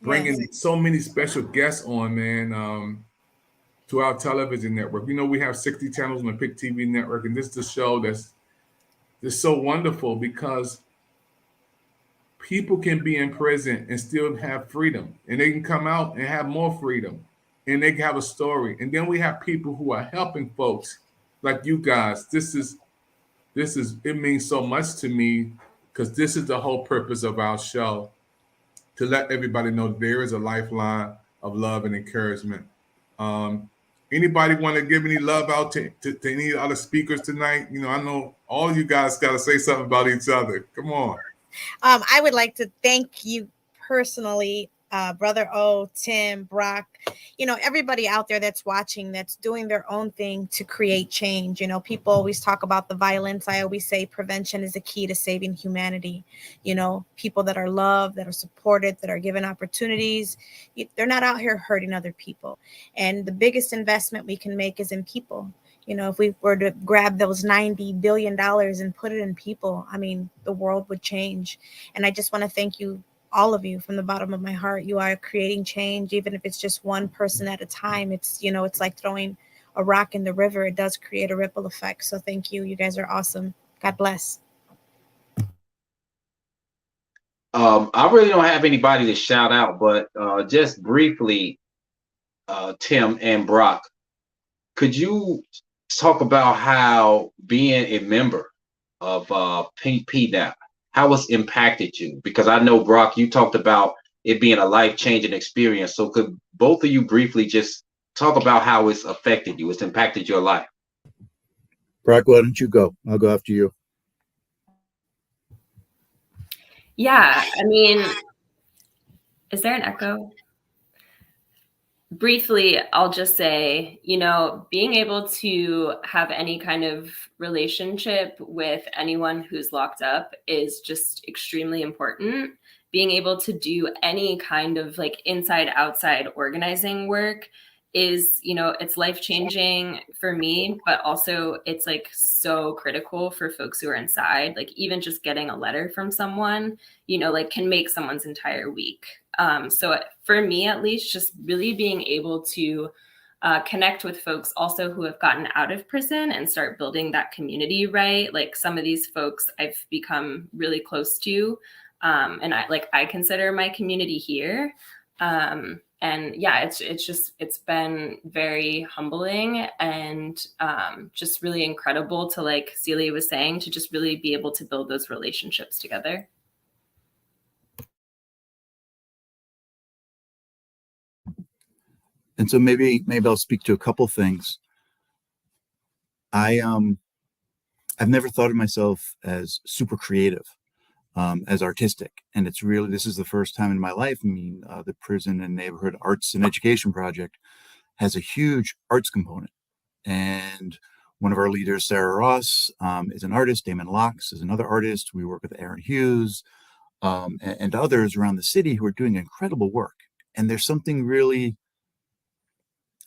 Speaker 6: bringing so many special guests on, man, to our television network. We have 60 channels on the PIC TV network, and this is a show that's so wonderful because people can be in prison and still have freedom, and they can come out and have more freedom, and they can have a story. And then we have people who are helping folks like you guys. This is it means so much to me because this is the whole purpose of our show, to let everybody know there is a lifeline of love and encouragement. Um, Anybody want to give any love out to any other speakers tonight? I know all you guys got to say something about each other. Come on.
Speaker 9: I would like to thank you personally, Brother O, Tim, Brock, everybody out there that's watching, that's doing their own thing to create change. People always talk about the violence. I always say prevention is the key to saving humanity. People that are loved, that are supported, that are given opportunities, they're not out here hurting other people. And the biggest investment we can make is in people. If we were to grab those $90 billion and put it in people, the world would change. And I just want to thank you, all of you, from the bottom of my heart. You are creating change, even if it's just one person at a time. It's like throwing a rock in the river. It does create a ripple effect. So thank you. You guys are awesome. God bless.
Speaker 10: I really don't have anybody to shout out, but just briefly, Tim and Brock, could you talk about how being a member of PNAP, how it's impacted you? Because I know, Brock, you talked about it being a life-changing experience. So could both of you briefly just talk about how it's affected you, it's impacted your life?
Speaker 13: Brock, why don't you go? I'll go after you.
Speaker 14: Yeah, is there an echo? Briefly, I'll just say, being able to have any kind of relationship with anyone who's locked up is just extremely important. Being able to do any kind of inside outside organizing work is, it's life-changing for me, but also it's so critical for folks who are inside. Even just getting a letter from someone, can make someone's entire week. So for me, at least, just really being able to connect with folks also who have gotten out of prison and start building that community, right? Some of these folks I've become really close to, and I consider my community here. And yeah, it's been very humbling and just really incredible to, like Celia was saying, to just really be able to build those relationships together.
Speaker 13: And so maybe I'll speak to a couple things. I've never thought of myself as super creative, as artistic, and this is the first time in my life. The Prison and Neighborhood Arts and Education Project has a huge arts component, and one of our leaders, Sarah Ross, is an artist. Damon Locks is another artist. We work with Aaron Hughes and others around the city who are doing incredible work. And there's something really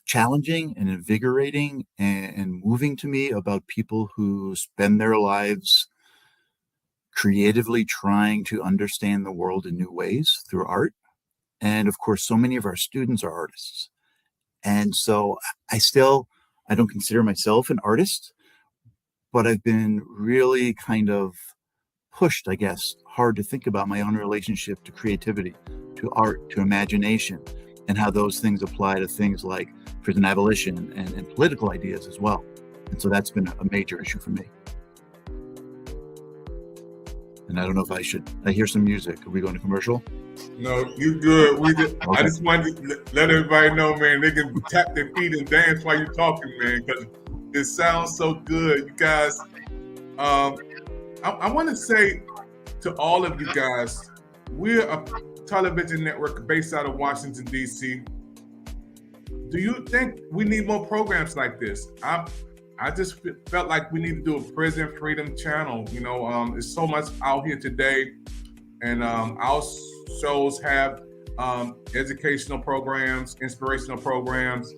Speaker 13: challenging and invigorating and moving to me about people who spend their lives creatively trying to understand the world in new ways through art. And of course, so many of our students are artists. And so I don't consider myself an artist, but I've been really kind of pushed, I guess, hard to think about my own relationship to creativity, to art, to imagination, and how those things apply to things like prison abolition and political ideas as well. And so that's been a major issue for me. And I don't know if I hear some music. Are we going to commercial?
Speaker 6: No, you good.
Speaker 13: Okay.
Speaker 6: I just wanted to let everybody know, man, they can tap their feet and dance while you're talking, man, because it sounds so good. You guys, I want to say to all of you guys, we're a television network based out of Washington, D.C. Do you think we need more programs like this? I just felt like we need to do a prison freedom channel. There's so much out here today, and our shows have educational programs, inspirational programs,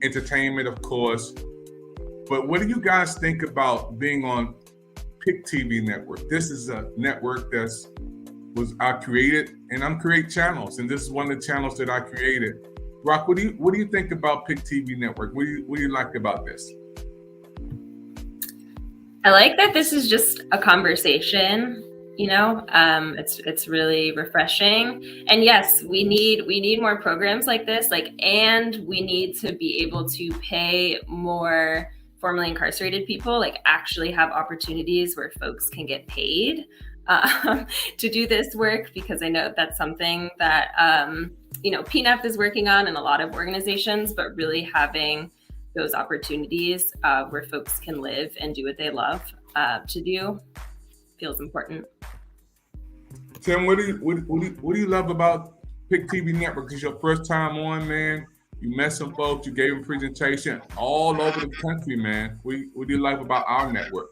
Speaker 6: entertainment, of course. But what do you guys think about being on PIC TV network? This is a network I created, and I'm create channels, and this is one of the channels that I created. Rock, what do you think about PIC TV network? What do you like about this?
Speaker 14: I like that this is just a conversation. It's really refreshing. And yes, we need more programs like this. And we need to be able to pay more formerly incarcerated people, actually have opportunities where folks can get paid to do this work, because I know that's something that PNAP is working on and a lot of organizations, but really having those opportunities where folks can live and do what they love to do feels important.
Speaker 6: Tim, what do you love about Pick TV Network? It's your first time on, man. You met some folks. You gave a presentation all over the country, man. What do you like about our network?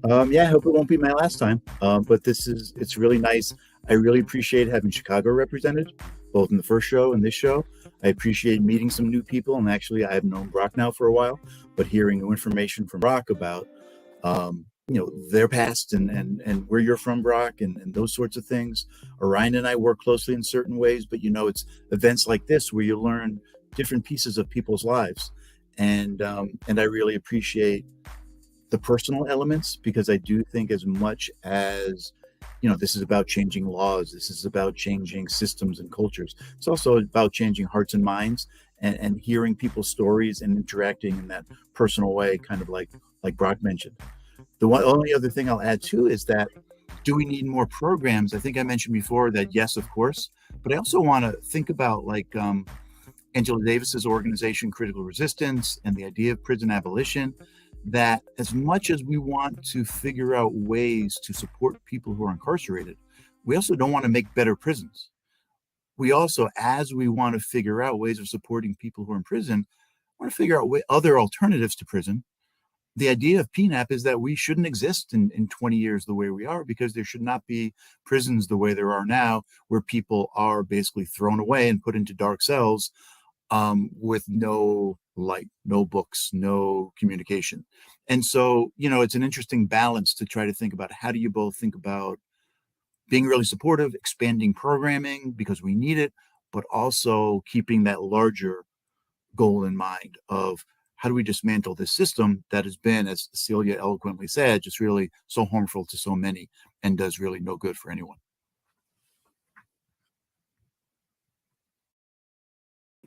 Speaker 13: Yeah, I hope it won't be my last time. But it's really nice. I really appreciate having Chicago represented, both in the first show and this show. I appreciate meeting some new people, and actually, I have known Brock now for a while, but hearing new information from Brock about, their past and where you're from, Brock, and those sorts of things. Orion and I work closely in certain ways, but it's events like this where you learn different pieces of people's lives, and I really appreciate the personal elements, because I do think as much as this is about changing laws, this is about changing systems and cultures, it's also about changing hearts and minds, and hearing people's stories and interacting in that personal way, kind of like Brock mentioned. The only other thing I'll add too is that, do we need more programs? I think I mentioned before that yes, of course, but I also want to think about Angela Davis's organization Critical Resistance and the idea of prison abolition, that as much as we want to figure out ways to support people who are incarcerated, we also don't want to make better prisons. We also, as we want to figure out ways of supporting people who are in prison, want to figure out other alternatives to prison. The idea of PNAP is that we shouldn't exist in 20 years the way we are, because there should not be prisons the way there are now, where people are basically thrown away and put into dark cells with no light, no books, no communication. And so, it's an interesting balance to try to think about, how do you both think about being really supportive, expanding programming because we need it, but also keeping that larger goal in mind of, how do we dismantle this system that has been, as Celia eloquently said, just really so harmful to so many and does really no good for anyone.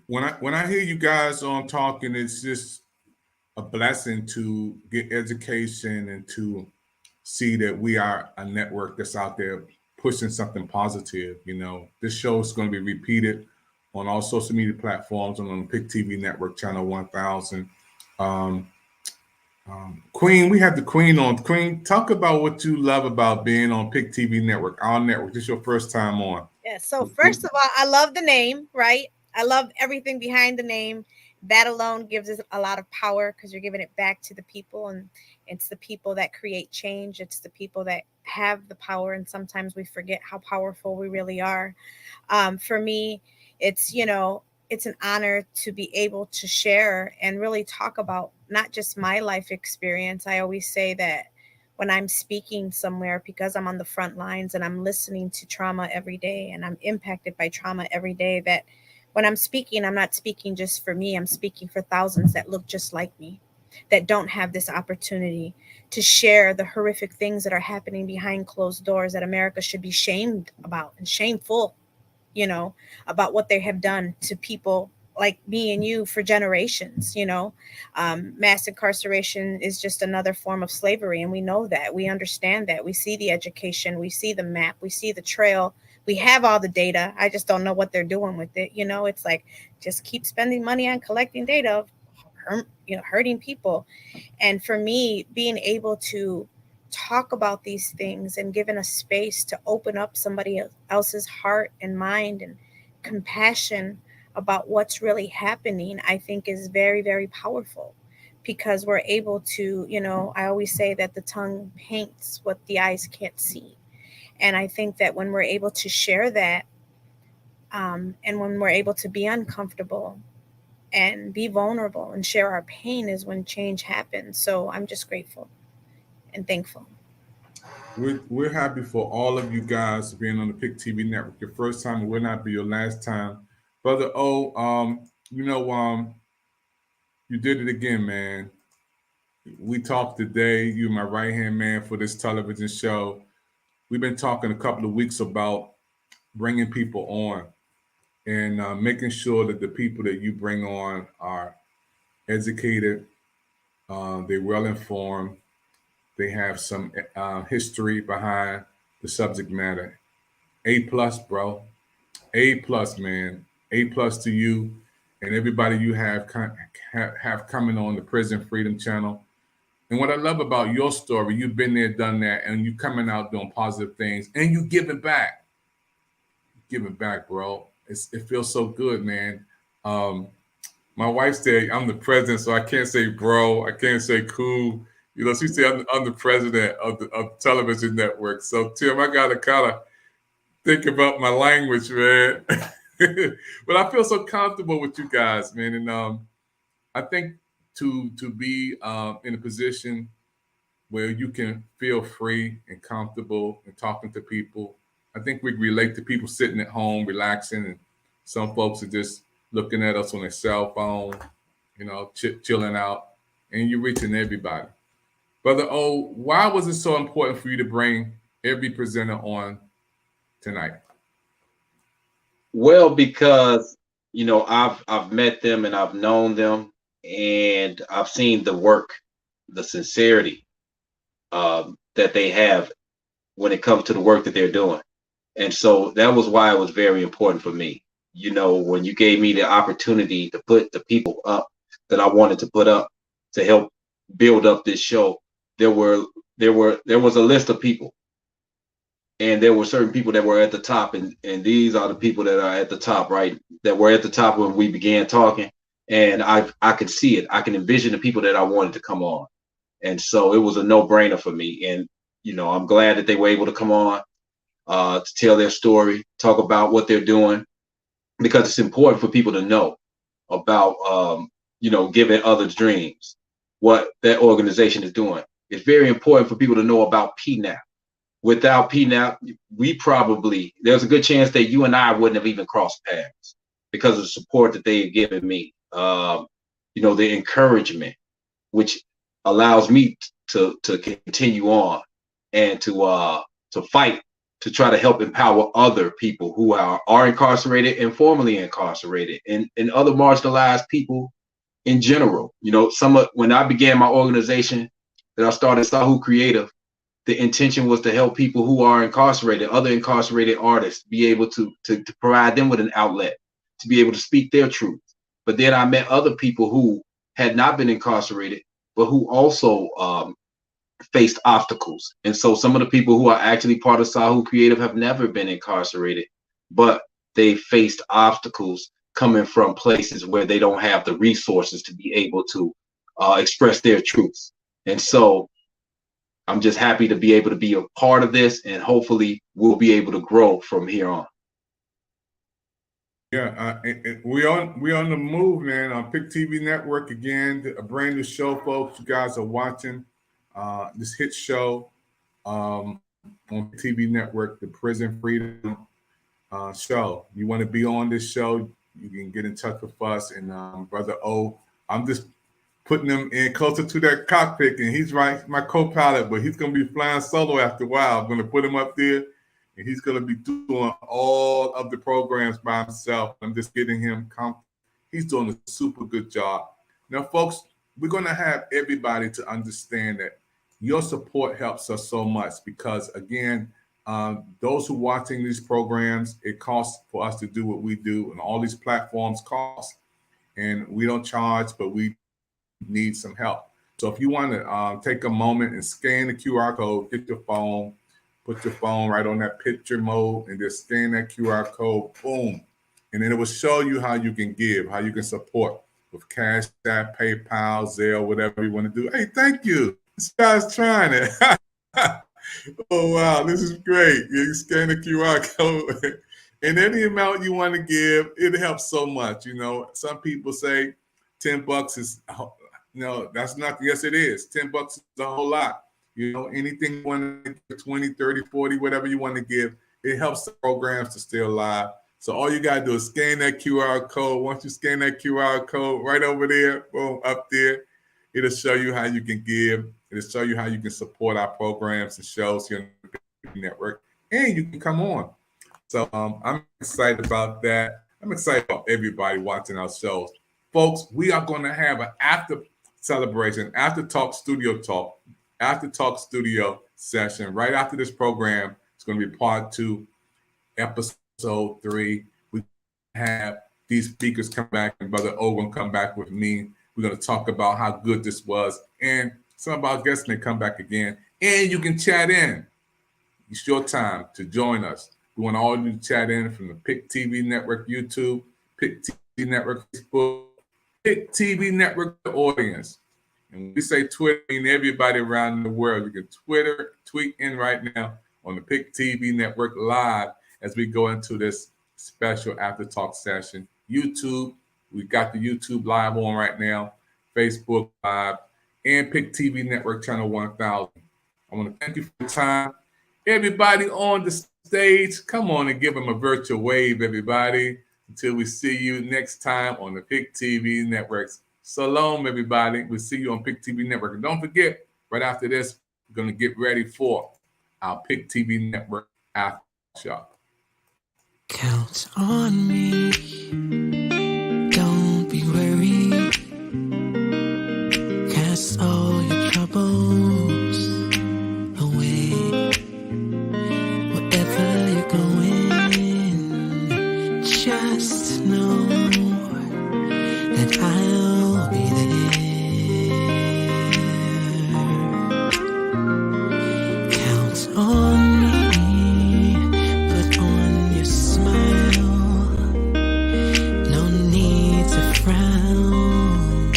Speaker 6: When I hear you guys on talking, it's just a blessing to get education and to see that we are a network that's out there pushing something positive. This show is going to be repeated on all social media platforms and on the Pick TV Network channel 1000. Queen, we have the Queen on. Queen, talk about what you love about being on Pick TV Network, our network. This is your first time on.
Speaker 9: Yeah. So first of all, I love the name, right? I love everything behind the name. That alone gives us a lot of power, because you're giving it back to the people, and it's the people that create change. It's the people that have the power, and sometimes we forget how powerful we really are. For me, it's it's an honor to be able to share and really talk about not just my life experience. I always say that when I'm speaking somewhere, because I'm on the front lines and I'm listening to trauma every day and I'm impacted by trauma every day, that when I'm speaking, I'm not speaking just for me. I'm speaking for thousands that look just like me, that don't have this opportunity to share the horrific things that are happening behind closed doors, that America should be shamed about and shameful, about what they have done to people like me and you for generations. Mass incarceration is just another form of slavery, and we know that. We understand that. We see the education, we see the map, we see the trail. We have all the data. I just don't know what they're doing with it. It's like, just keep spending money on collecting data, hurting people. And for me, being able to talk about these things and given a space to open up somebody else's heart and mind and compassion about what's really happening, I think is very, very powerful, because we're able to, I always say that the tongue paints what the eyes can't see. And I think that when we're able to share that, and when we're able to be uncomfortable and be vulnerable and share our pain, is when change happens. So I'm just grateful and thankful.
Speaker 6: We're happy for all of you guys being on the Pick TV Network. Your first time, it will not be your last time. Brother O, you did it again, man. we talked today. You're my right-hand man for this television show. We've been talking a couple of weeks about bringing people on and making sure that the people that you bring on are educated, they're well informed, they have some history behind the subject matter. A plus, bro. A plus, man. A plus to you and everybody you have coming on the Prison Freedom Channel. And what I love about your story, you've been there, done that, and you coming out doing positive things, and you giving back. Giving back, bro. It feels so good, man. My wife said I'm the president, so I can't say bro. I can't say cool. You know, she said I'm the president of the television network. So Tim, I gotta kind of think about my language, man. But I feel so comfortable with you guys, man. And I think to be in a position where you can feel free and comfortable and talking to people. I think we relate to people sitting at home, relaxing, and some folks are just looking at us on their cell phone, you know, chilling out, and you're reaching everybody. Brother O, why was it so important for you to bring every presenter on tonight?
Speaker 10: Well, because I've met them and I've known them, and I've seen the work, the sincerity that they have when it comes to the work that they're doing. And so that was why it was very important for me. You know, when you gave me the opportunity to put the people up that I wanted to put up to help build up this show, there was a list of people, and there were certain people that were at the top, and these are the people that are at the top, right? That were at the top when we began talking, and I could see it. I can envision the people that I wanted to come on, and so it was a no-brainer for me. And I'm glad that they were able to come on to tell their story, talk about what they're doing, because it's important for people to know about giving others dreams, what that organization is doing. It's very important for people to know about PNAP. Without PNAP, there's a good chance that you and I wouldn't have even crossed paths because of the support that they've given me. The encouragement, which allows me to continue on and to fight to try to help empower other people who are incarcerated and formerly incarcerated, and other marginalized people in general. When I began my organization that I started, Sahu Creative, the intention was to help people who are incarcerated, other incarcerated artists, be able to provide them with an outlet to be able to speak their truth. But then I met other people who had not been incarcerated, but who also faced obstacles. And so some of the people who are actually part of Sahu Creative have never been incarcerated, but they faced obstacles coming from places where they don't have the resources to be able to express their truths. And so I'm just happy to be able to be a part of this, and hopefully we'll be able to grow from here on.
Speaker 6: Yeah, we on the move, man. On Pick TV Network again, a brand new show, folks. You guys are watching this hit show on TV Network, the Prison Freedom Show. You want to be on this show, you can get in touch with us. And Brother O, I'm just putting him in closer to that cockpit, and he's my co-pilot, but he's going to be flying solo after a while. I'm going to put him up there, and he's going to be doing all of the programs by himself. I'm just getting him comfortable. He's doing a super good job. Now, folks, we're going to have everybody to understand that your support helps us so much because, again, those who are watching these programs, it costs for us to do what we do, and all these platforms cost. And we don't charge, but we need some help. So if you want to take a moment and scan the QR code, get your phone, put your phone right on that picture mode, and just scan that QR code, boom. And then it will show you how you can give, how you can support with Cash App, PayPal, Zelle, whatever you want to do. Hey, thank you. This guy's trying it. Oh, wow, this is great. You scan the QR code. And any amount you want to give, it helps so much. Some people say $10 is, that's not, yes, it is. $10 is a whole lot. Anything you want to give, 20, 30, 40, whatever you want to give, it helps the programs to stay alive. So all you got to do is scan that QR code. Once you scan that QR code right over there, boom, up there, It'll show you how you can give. It'll show you how you can support our programs and shows here on the Pick TV Network, and you can come on. So I'm excited about that. I'm excited about everybody watching our shows. Folks, we are going to have an after celebration, after talk studio session right after this program. It's going to be part 2, episode 3. We have these speakers come back, and Brother Owen come back with me. We're going to talk about how good this was, and some of our guests may come back again, and you can chat in. It's your time to join us. We want all of you to chat in from the Pick TV Network YouTube, Pick TV Network Facebook, Pick TV Network audience. And when we say Twitter, I mean everybody around the world. You can tweet in right now on the Pick TV Network live as we go into this special after talk session. YouTube, we got the YouTube live on right now, Facebook live, and Pick TV Network channel 1000. I want to thank you for your time. Everybody on the stage, come on and give them a virtual wave, everybody, until we see you next time on the Pick TV Networks. Shalom, everybody. We'll see you on Pick TV Network. And don't forget, right after this, we're going to get ready for our Pick TV Network after show.
Speaker 8: Count on me. Don't be worried. Cast all your troubles away. Wherever you're going, just know that I'll be there. Count on me. Put on your smile. No need to frown,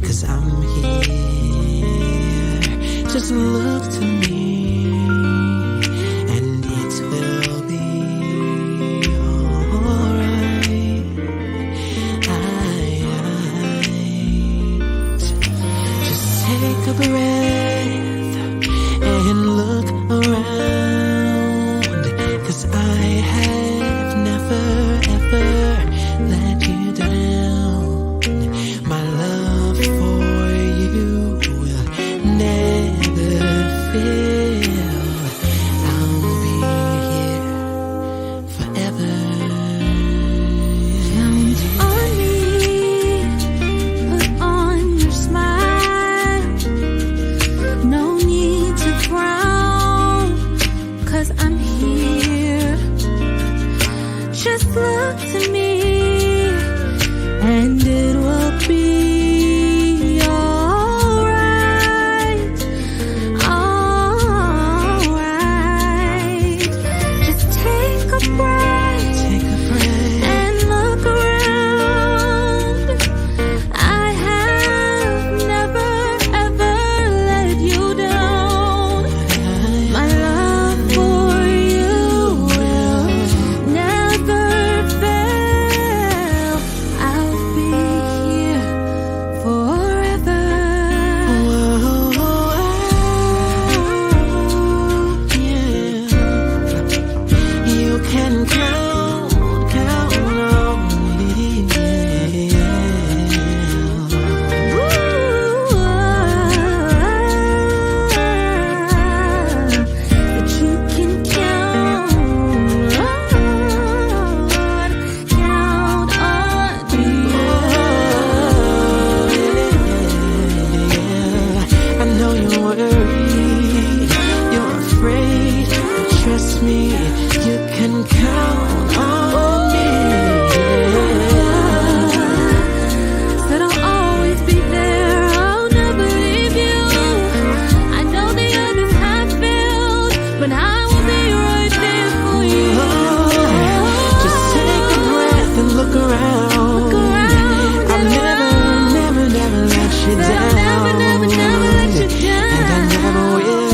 Speaker 8: 'cause I'm here. Just look to me. Take a breath and look around, 'cause I have never ever let you down. My love for you will never fail. I'll be here forever. Count on me. Put on your smile. No need to frown, 'cause I'm here. Just look to me, and it will be alright. Alright. Just take a breath, and look around. I have never ever let you down. My love for you will never fail. I'll be here forever. Yeah. You can count on me. But you can count on me. I know you're worried, you're afraid, but trust me, you can count on me. Said I'll always be there, I'll never leave you. I know the others have failed, but I will be right there for you. Just take a breath and look around. I'll never let you down. Never let you down. And I never will.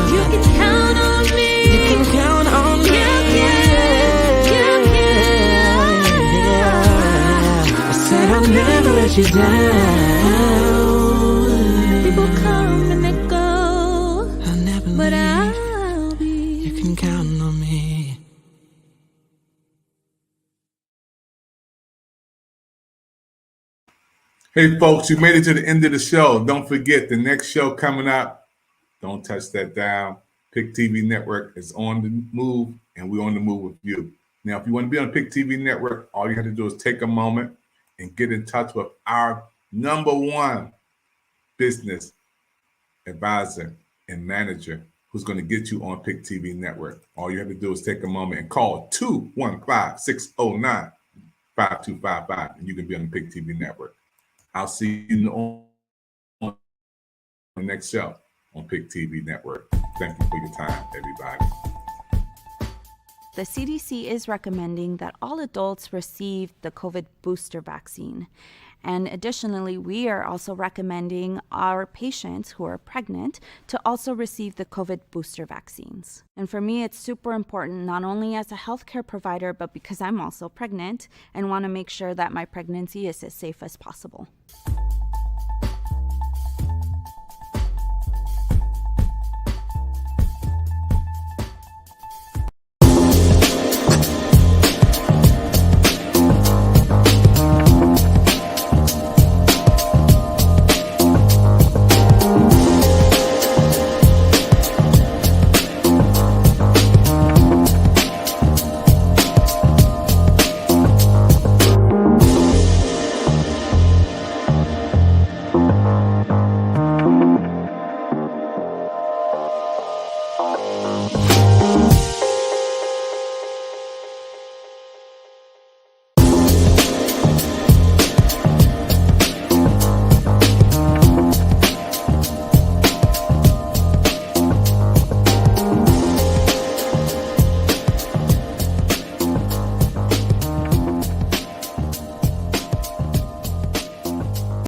Speaker 8: You can count on me. You can count on me. I said I'll never let you down. People come and they go, I'll never but I'll be. You can count on me.
Speaker 6: Hey, folks, you made it to the end of the show. Don't forget the next show coming up. Don't touch that dial. Pick TV Network is on the move, and we're on the move with you. Now, if you want to be on Pick TV Network, all you have to do is take a moment and get in touch with our #1 business advisor and manager who's going to get you on Pick TV Network. All you have to do is take a moment and call 215-609-5255, and you can be on the Pick TV Network. I'll see you on the next show on Pick TV Network. Thank you for your time, everybody.
Speaker 1: The CDC is recommending that all adults receive the COVID booster vaccine. And additionally, we are also recommending our patients who are pregnant to also receive the COVID booster vaccines. And for me, it's super important, not only as a healthcare provider, but because I'm also pregnant and want to make sure that my pregnancy is as safe as possible.